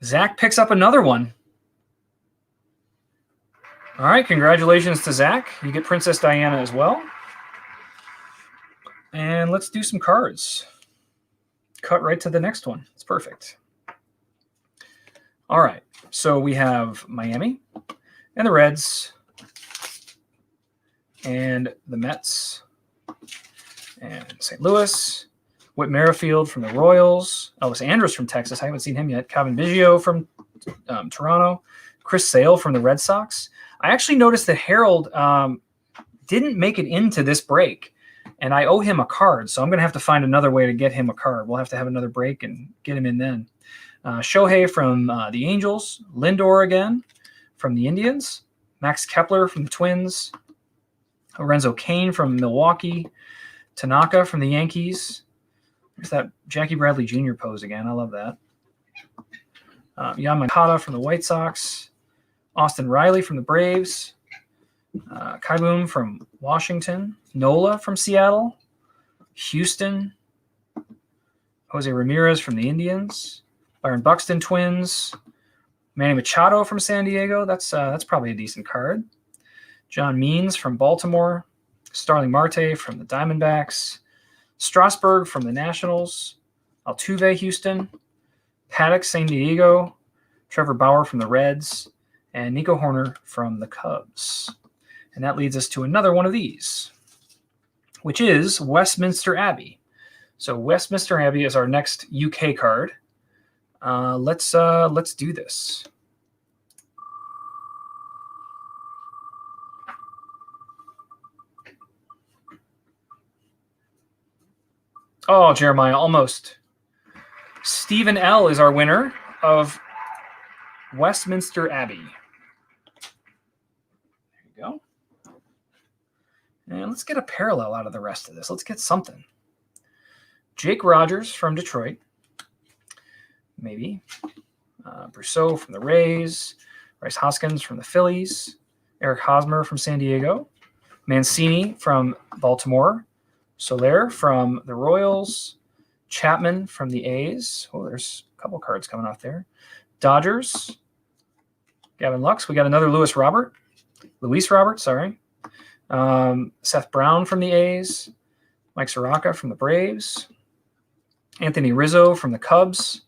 Zach picks up another one. All right, congratulations to Zach. You get Princess Diana as well. And let's do some cards. Cut right to the next one. It's perfect. All right, so we have Miami and the Reds and the Mets and St. Louis. Whit Merrifield from the Royals. Elvis Andrus from Texas. I haven't seen him yet. Calvin Biggio from Toronto. Chris Sale from the Red Sox. I actually noticed that Harold didn't make it into this break, and I owe him a card, so I'm going to have to find another way to get him a card. We'll have to have another break and get him in then. Shohei from the Angels. Lindor again from the Indians. Max Kepler from the Twins. Lorenzo Cain from Milwaukee. Tanaka from the Yankees. There's that Jackie Bradley Jr. pose again. I love that. Yamagata from the White Sox. Austin Riley from the Braves. Kaiboom from Washington. Nola from Seattle. Houston. Jose Ramirez from the Indians. Byron Buxton Twins. Manny Machado from San Diego. That's probably a decent card. John Means from Baltimore. Starling Marte from the Diamondbacks. Strasburg from the Nationals. Altuve Houston. Paddock San Diego. Trevor Bauer from the Reds. And Nico Horner from the Cubs. And that leads us to another one of these, which is Westminster Abbey. So Westminster Abbey is our next UK card. Let's do this. Oh, Jeremiah, almost. Stephen L. is our winner of Westminster Abbey. There you go. And let's get a parallel out of the rest of this. Let's get something. Jake Rogers from Detroit. Maybe. Brousseau from the Rays. Bryce Hoskins from the Phillies. Eric Hosmer from San Diego. Mancini from Baltimore. Soler from the Royals. Chapman from the A's. Oh, there's a couple cards coming off there. Dodgers. Gavin Lux. We got another Luis Robert. Seth Brown from the A's. Mike Soroka from the Braves. Anthony Rizzo from the Cubs.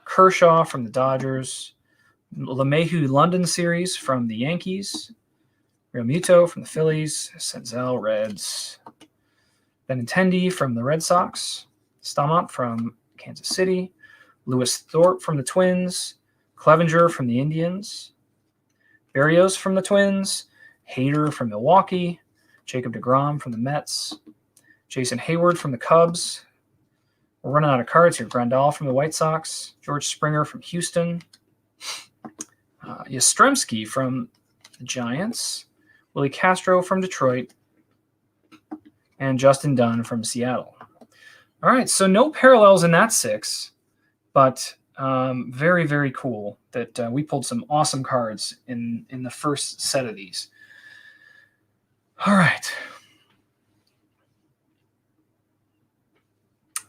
Kershaw from the Dodgers. LeMahieu London series from the Yankees. Real Muto from the Phillies. Senzel Reds. Benintendi from the Red Sox. Stamont from Kansas City. Lewis Thorpe from the Twins. Clevenger from the Indians. Berrios from the Twins. Hader from Milwaukee. Jacob deGrom from the Mets. Jason Hayward from the Cubs. We're running out of cards here. Grandal from the White Sox. George Springer from Houston. Yastrzemski from the Giants. Willie Castro from Detroit. And Justin Dunn from Seattle. All right, so no parallels in that 6, but very, very cool that we pulled some awesome cards in the first set of these. All right.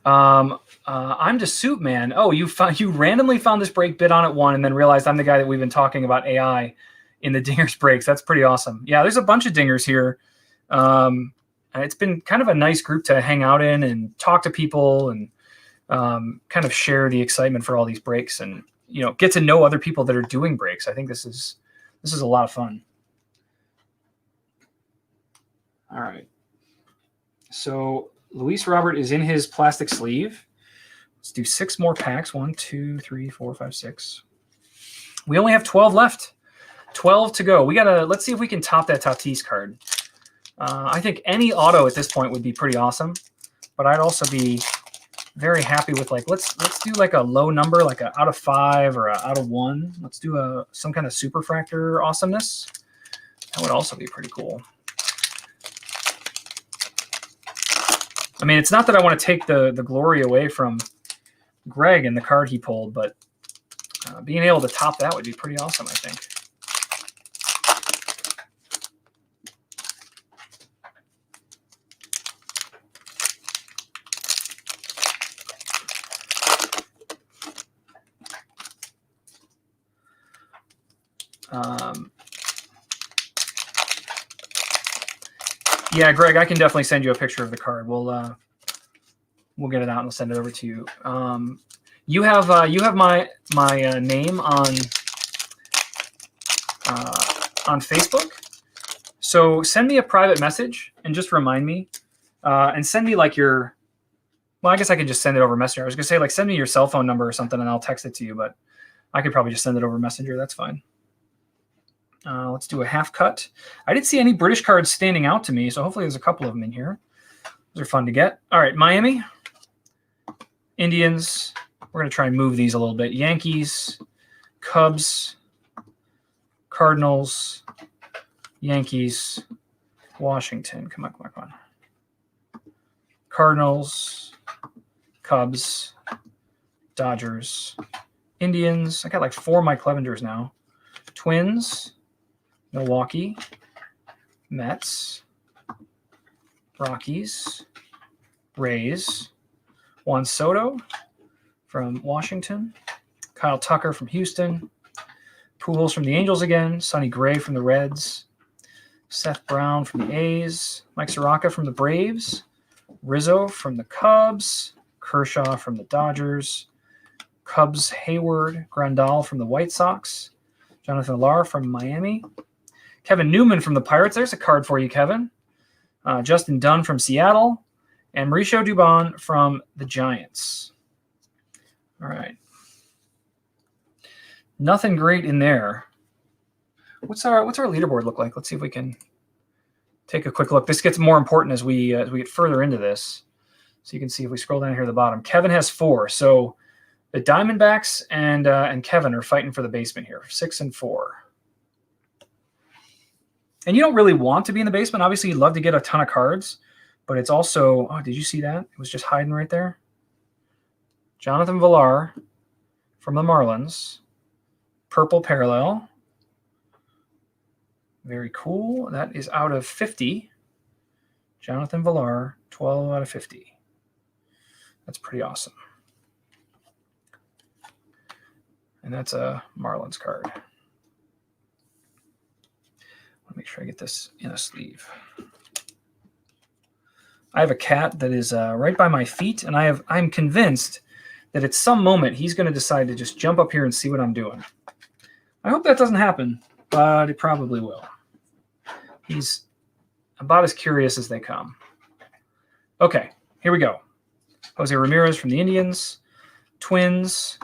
I'm just Soup Man. Oh, you randomly found this break, bid on it, won, and then realized I'm the guy that we've been talking about AI in the Dingers breaks. That's pretty awesome. Yeah, there's a bunch of Dingers here. It's been kind of a nice group to hang out in and talk to people and kind of share the excitement for all these breaks and, get to know other people that are doing breaks. I think this is a lot of fun. All right. So Luis Robert is in his plastic sleeve. Let's do 6 more packs. 1, 2, 3, 4, 5, 6. We only have 12 left. 12 to go. Let's see if we can top that Tatis card. I think any auto at this point would be pretty awesome, but I'd also be very happy with let's do like a low number, like a out of 5 or a out of 1. Let's do some kind of superfractor awesomeness. That would also be pretty cool. I mean, it's not that I want to take the glory away from Greg and the card he pulled, but being able to top that would be pretty awesome, I think. Yeah, Greg, I can definitely send you a picture of the card. We'll get it out and we'll send it over to you. You have my name on Facebook. So send me a private message and just remind me, and send me like your. Well, I guess I could just send it over Messenger. I was gonna say send me your cell phone number or something, and I'll text it to you. But I could probably just send it over Messenger. That's fine. Let's do a half cut. I didn't see any British cards standing out to me, so hopefully there's a couple of them in here. Those are fun to get. All right, Miami, Indians. We're going to try and move these a little bit. Yankees, Cubs, Cardinals, Yankees, Washington. Come on. Cardinals, Cubs, Dodgers, Indians. I got like 4 Mike Clevengers now. Twins, Milwaukee, Mets, Rockies, Rays, Juan Soto from Washington, Kyle Tucker from Houston, Pujols from the Angels again, Sonny Gray from the Reds, Seth Brown from the A's, Mike Soroka from the Braves, Rizzo from the Cubs, Kershaw from the Dodgers, Cubs Hayward, Grandal from the White Sox, Jonathan Villar from Miami, Kevin Newman from the Pirates. There's a card for you, Kevin. Justin Dunn from Seattle, and Mauricio Dubon from the Giants. All right. Nothing great in there. What's our leaderboard look like? Let's see if we can take a quick look. This gets more important as we get further into this. So you can see if we scroll down here at the bottom. Kevin has 4. So the Diamondbacks and Kevin are fighting for the basement here, 6 and 4. And you don't really want to be in the basement. Obviously, you'd love to get a ton of cards, but it's also, oh, did you see that? It was just hiding right there. Jonathan Villar from the Marlins. Purple parallel. Very cool. That is out of 50. Jonathan Villar, 12 out of 50. That's pretty awesome. And that's a Marlins card. Make sure I get this in a sleeve. I have a cat that is right by my feet, and I'm convinced that at some moment he's going to decide to just jump up here and see what I'm doing. I hope that doesn't happen, but it probably will. He's about as curious as they come. Okay, here we go. Jose Ramirez from the Indians, Twins,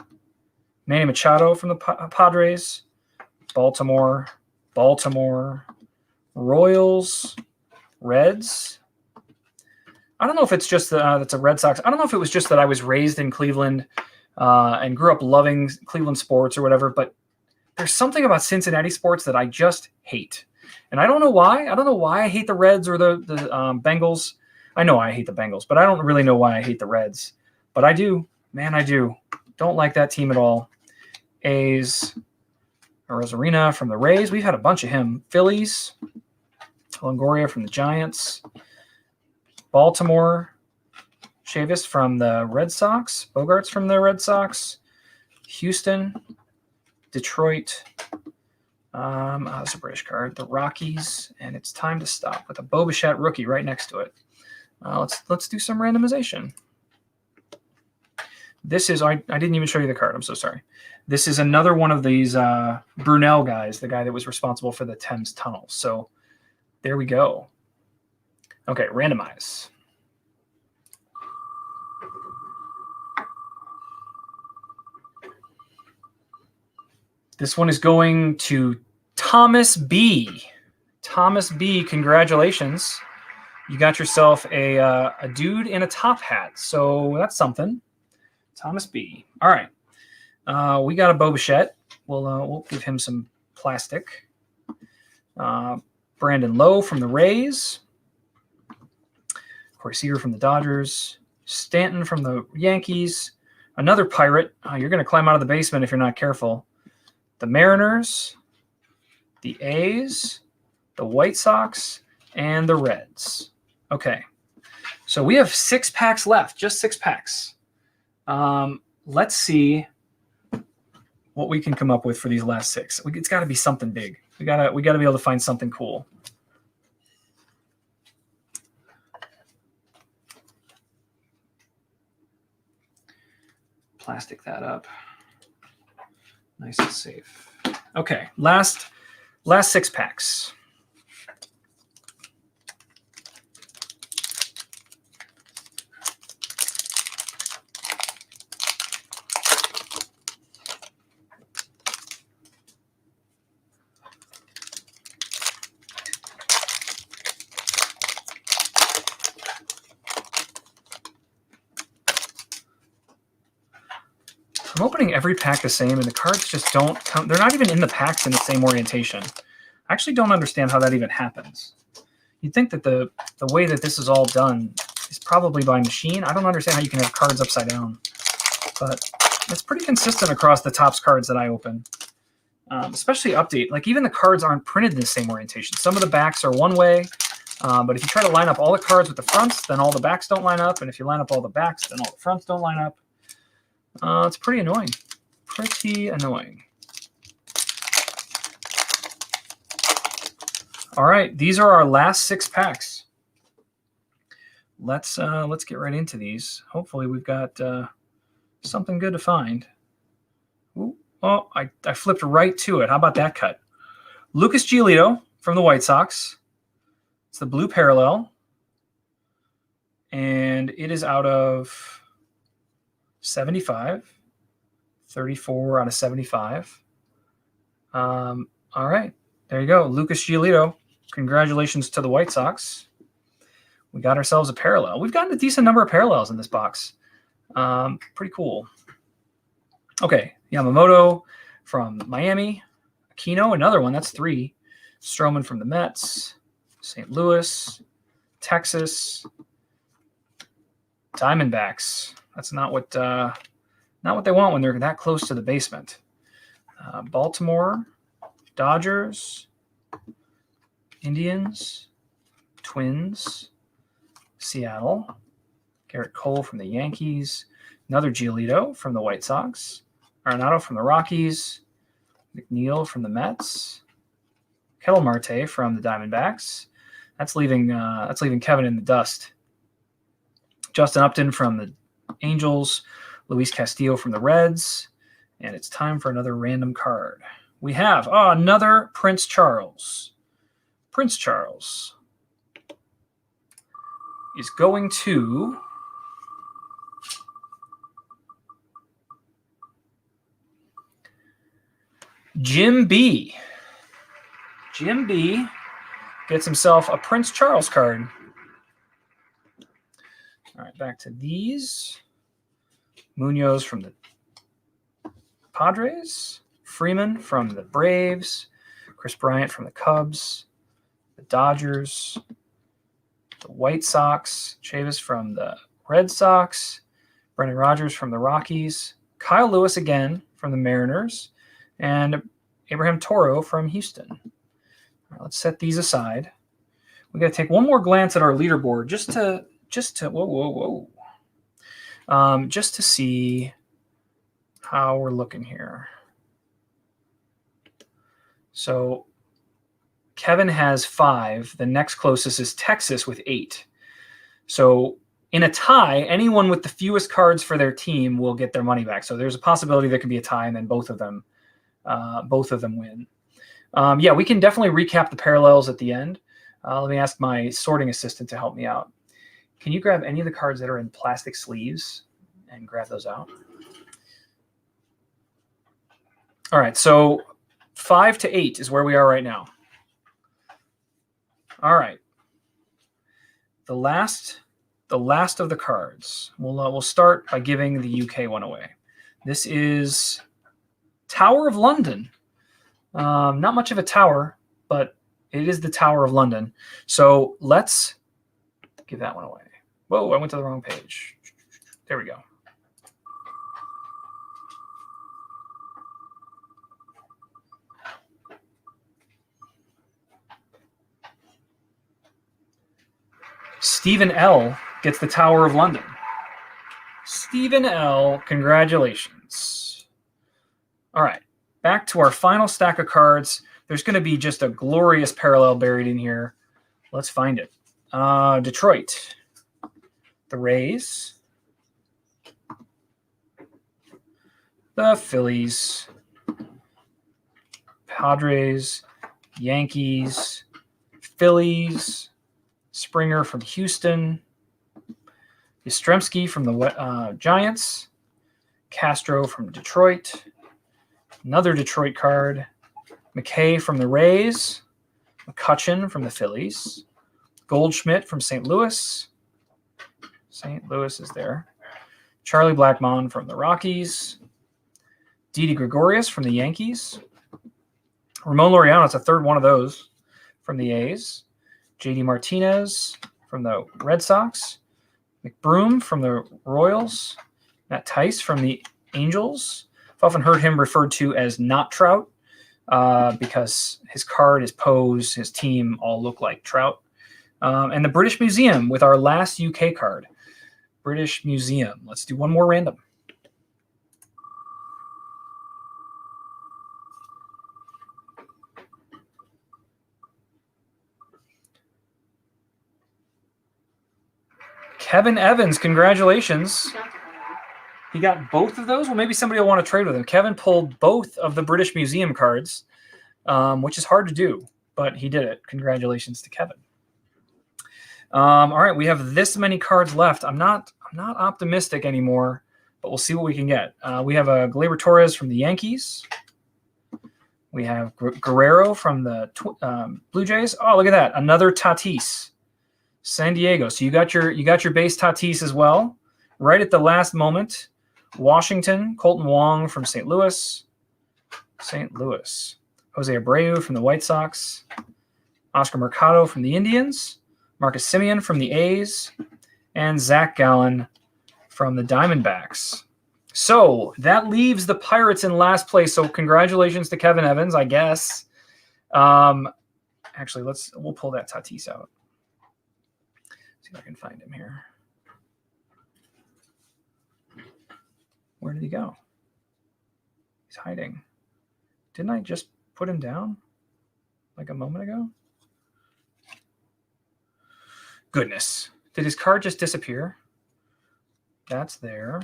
Manny Machado from the Padres, Baltimore, Royals, Reds. I don't know if it's just that's a Red Sox. I don't know if it was just that I was raised in Cleveland and grew up loving Cleveland sports or whatever, but there's something about Cincinnati sports that I just hate. And I don't know why. I don't know why I hate the Reds or the Bengals. I know I hate the Bengals, but I don't really know why I hate the Reds. But I do. Man, I do. Don't like that team at all. A's, Rosarina from the Rays. We've had a bunch of him. Phillies, Longoria from the Giants, Baltimore, Chavis from the Red Sox, Bogarts from the Red Sox, Houston, Detroit. That's a British card. The Rockies, and it's time to stop with a Bo Bichette rookie right next to it. Let's do some randomization. This is I didn't even show you the card. I'm so sorry. This is another one of these Brunel guys, the guy that was responsible for the Thames Tunnel. So there we go. Okay, randomize. This one is going to Thomas B. Thomas B, congratulations. You got yourself a dude in a top hat. So that's something. Thomas B. All right. We got a Bo Bichette. We'll give him some plastic. Brandon Lowe from the Rays. Corey Seager from the Dodgers. Stanton from the Yankees. Another Pirate. You're going to climb out of the basement if you're not careful. The Mariners. The A's. The White Sox. And the Reds. Okay. So we have 6 packs left. Just 6 packs. Let's see what we can come up with for these last 6. It's got to be something big. We gotta be able to find something cool. Plastic that up. Nice and safe. Okay, last 6 packs. I'm opening every pack the same, and the cards just don't come. They're not even in the packs in the same orientation. I actually don't understand how that even happens. You'd think that the way that this is all done is probably by machine. I don't understand how you can have cards upside down. But it's pretty consistent across the Topps cards that I open. Especially Update. Like, even the cards aren't printed in the same orientation. Some of the backs are one way. But if you try to line up all the cards with the fronts, then all the backs don't line up. And if you line up all the backs, then all the fronts don't line up. It's pretty annoying. Pretty annoying. All right, these are our last 6 packs. Let's get right into these. Hopefully, we've got something good to find. Ooh, oh, I flipped right to it. How about that cut? Lucas Giolito from the White Sox. It's the blue parallel, and it is out of 75, 34 out of 75. All right, there you go. Lucas Giolito, congratulations to the White Sox. We got ourselves a parallel. We've gotten a decent number of parallels in this box. Pretty cool. Okay, Yamamoto from Miami. Aquino, another one. That's 3. Stroman from the Mets. St. Louis. Texas. Diamondbacks. That's not what they want when they're that close to the basement. Baltimore, Dodgers, Indians, Twins, Seattle, Garrett Cole from the Yankees, another Giolito from the White Sox, Arenado from the Rockies, McNeil from the Mets, Ketel Marte from the Diamondbacks. That's leaving Kevin in the dust. Justin Upton from the Angels, Luis Castillo from the Reds, and it's time for another random card. We have another Prince Charles. Prince Charles is going to Jim B. Jim B gets himself a Prince Charles card. All right, back to these. Munoz from the Padres. Freeman from the Braves. Chris Bryant from the Cubs. The Dodgers. The White Sox. Chavis from the Red Sox. Brendan Rodgers from the Rockies. Kyle Lewis again from the Mariners. And Abraham Toro from Houston. All right, let's set these aside. We got to take one more glance at our leaderboard just to just to see how we're looking here. So Kevin has 5. The next closest is Texas with 8. So in a tie, anyone with the fewest cards for their team will get their money back. So there's a possibility there could be a tie, and then both of them win. Yeah, we can definitely recap the parallels at the end. Let me ask my sorting assistant to help me out. Can you grab any of the cards that are in plastic sleeves and grab those out? All right, so 5 to 8 is where we are right now. All right. The last of the cards. We'll start by giving the UK one away. This is Tower of London. Not much of a tower, but it is the Tower of London. So let's give that one away. Whoa, I went to the wrong page. There we go. Stephen L. gets the Tower of London. Stephen L., congratulations. All right, back to our final stack of cards. There's going to be just a glorious parallel buried in here. Let's find it. Detroit. The Rays. The Phillies. Padres. Yankees. Phillies. Springer from Houston, Yastrzemski from the Giants, Castro from Detroit, another Detroit card, McKay from the Rays, McCutchen from the Phillies, Goldschmidt from St. Louis. St. Louis is there. Charlie Blackmon from the Rockies, Didi Gregorius from the Yankees, Ramon Laureano, it's a third one of those from the A's. JD Martinez from the Red Sox, McBroom from the Royals, Matt Tice from the Angels. I've often heard him referred to as not Trout because his card, his pose, his team all look like Trout. And the British Museum with our last UK card. British Museum. Let's do one more random. Kevin Evans, congratulations. He got both of those. Well, maybe somebody will want to trade with him. Kevin pulled both of the British Museum cards, which is hard to do, but he did it. Congratulations to Kevin. All right, we have this many cards left. I'm not optimistic anymore, but we'll see what we can get. We have a Gleyber Torres from the Yankees. We have Guerrero from the Blue Jays. Oh, look at that. Another Tatis. San Diego. So you got your base Tatis as well. Right at the last moment. Washington, Colton Wong from St. Louis. St. Louis. Jose Abreu from the White Sox. Oscar Mercado from the Indians. Marcus Semien from the A's. And Zach Gallen from the Diamondbacks. So that leaves the Pirates in last place. So congratulations to Kevin Evans, I guess. Actually, we'll pull that Tatis out. See if I can find him here. Where did he go? He's hiding. Didn't I just put him down like a moment ago? Goodness. Did his card just disappear? That's there.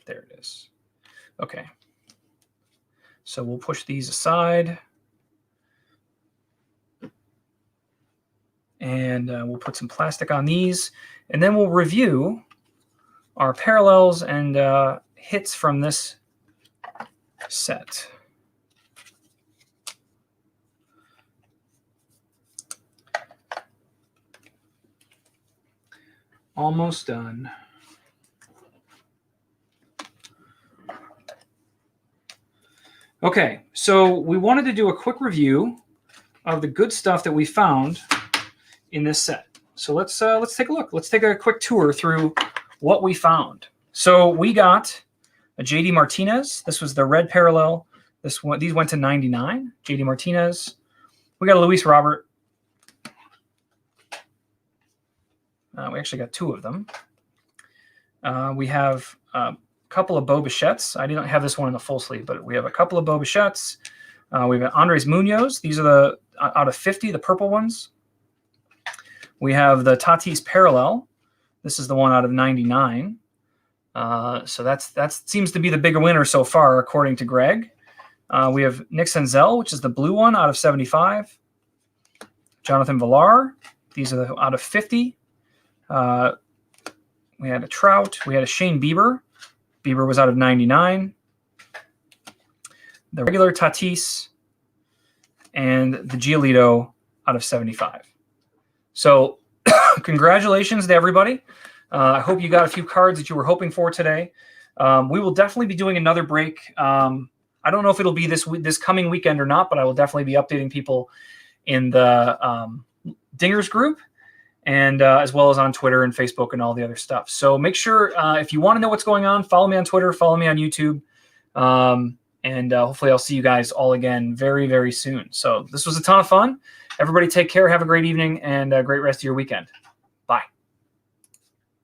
There it is. Okay. So we'll push these aside. And we'll put some plastic on these. And then we'll review our parallels and hits from this set. Almost done. Okay, so we wanted to do a quick review of the good stuff that we found in this set. So let's take a look. Let's take a quick tour through what we found. So we got a JD Martinez. This was the red parallel. These went to 99. JD Martinez. We got a Luis Robert. We actually got two of them. We have a couple of Bo Bichettes. I didn't have this one in the full sleeve, but we have a couple of Bo Bichettes. We have Andres Munoz. These are the out of 50, the purple ones. We have the Tatis parallel. This is the one out of 99. So that seems to be the bigger winner so far, according to Greg. We have Nick Senzel, which is the blue one out of 75. Jonathan Villar. These are the out of 50. We had a Trout. We had a Shane Bieber. Bieber was out of 99. the regular Tatis, and the Giolito out of 75. So congratulations to everybody. I hope you got a few cards that you were hoping for today. We will definitely be doing another break. I don't know if it'll be this coming weekend or not, but I will definitely be updating people in the Dingers group, and as well as on Twitter and Facebook and all the other stuff. So make sure, if you want to know what's going on, follow me on Twitter, follow me on YouTube, and hopefully I'll see you guys all again very, very soon. So this was a ton of fun. Everybody take care, have a great evening, and a great rest of your weekend.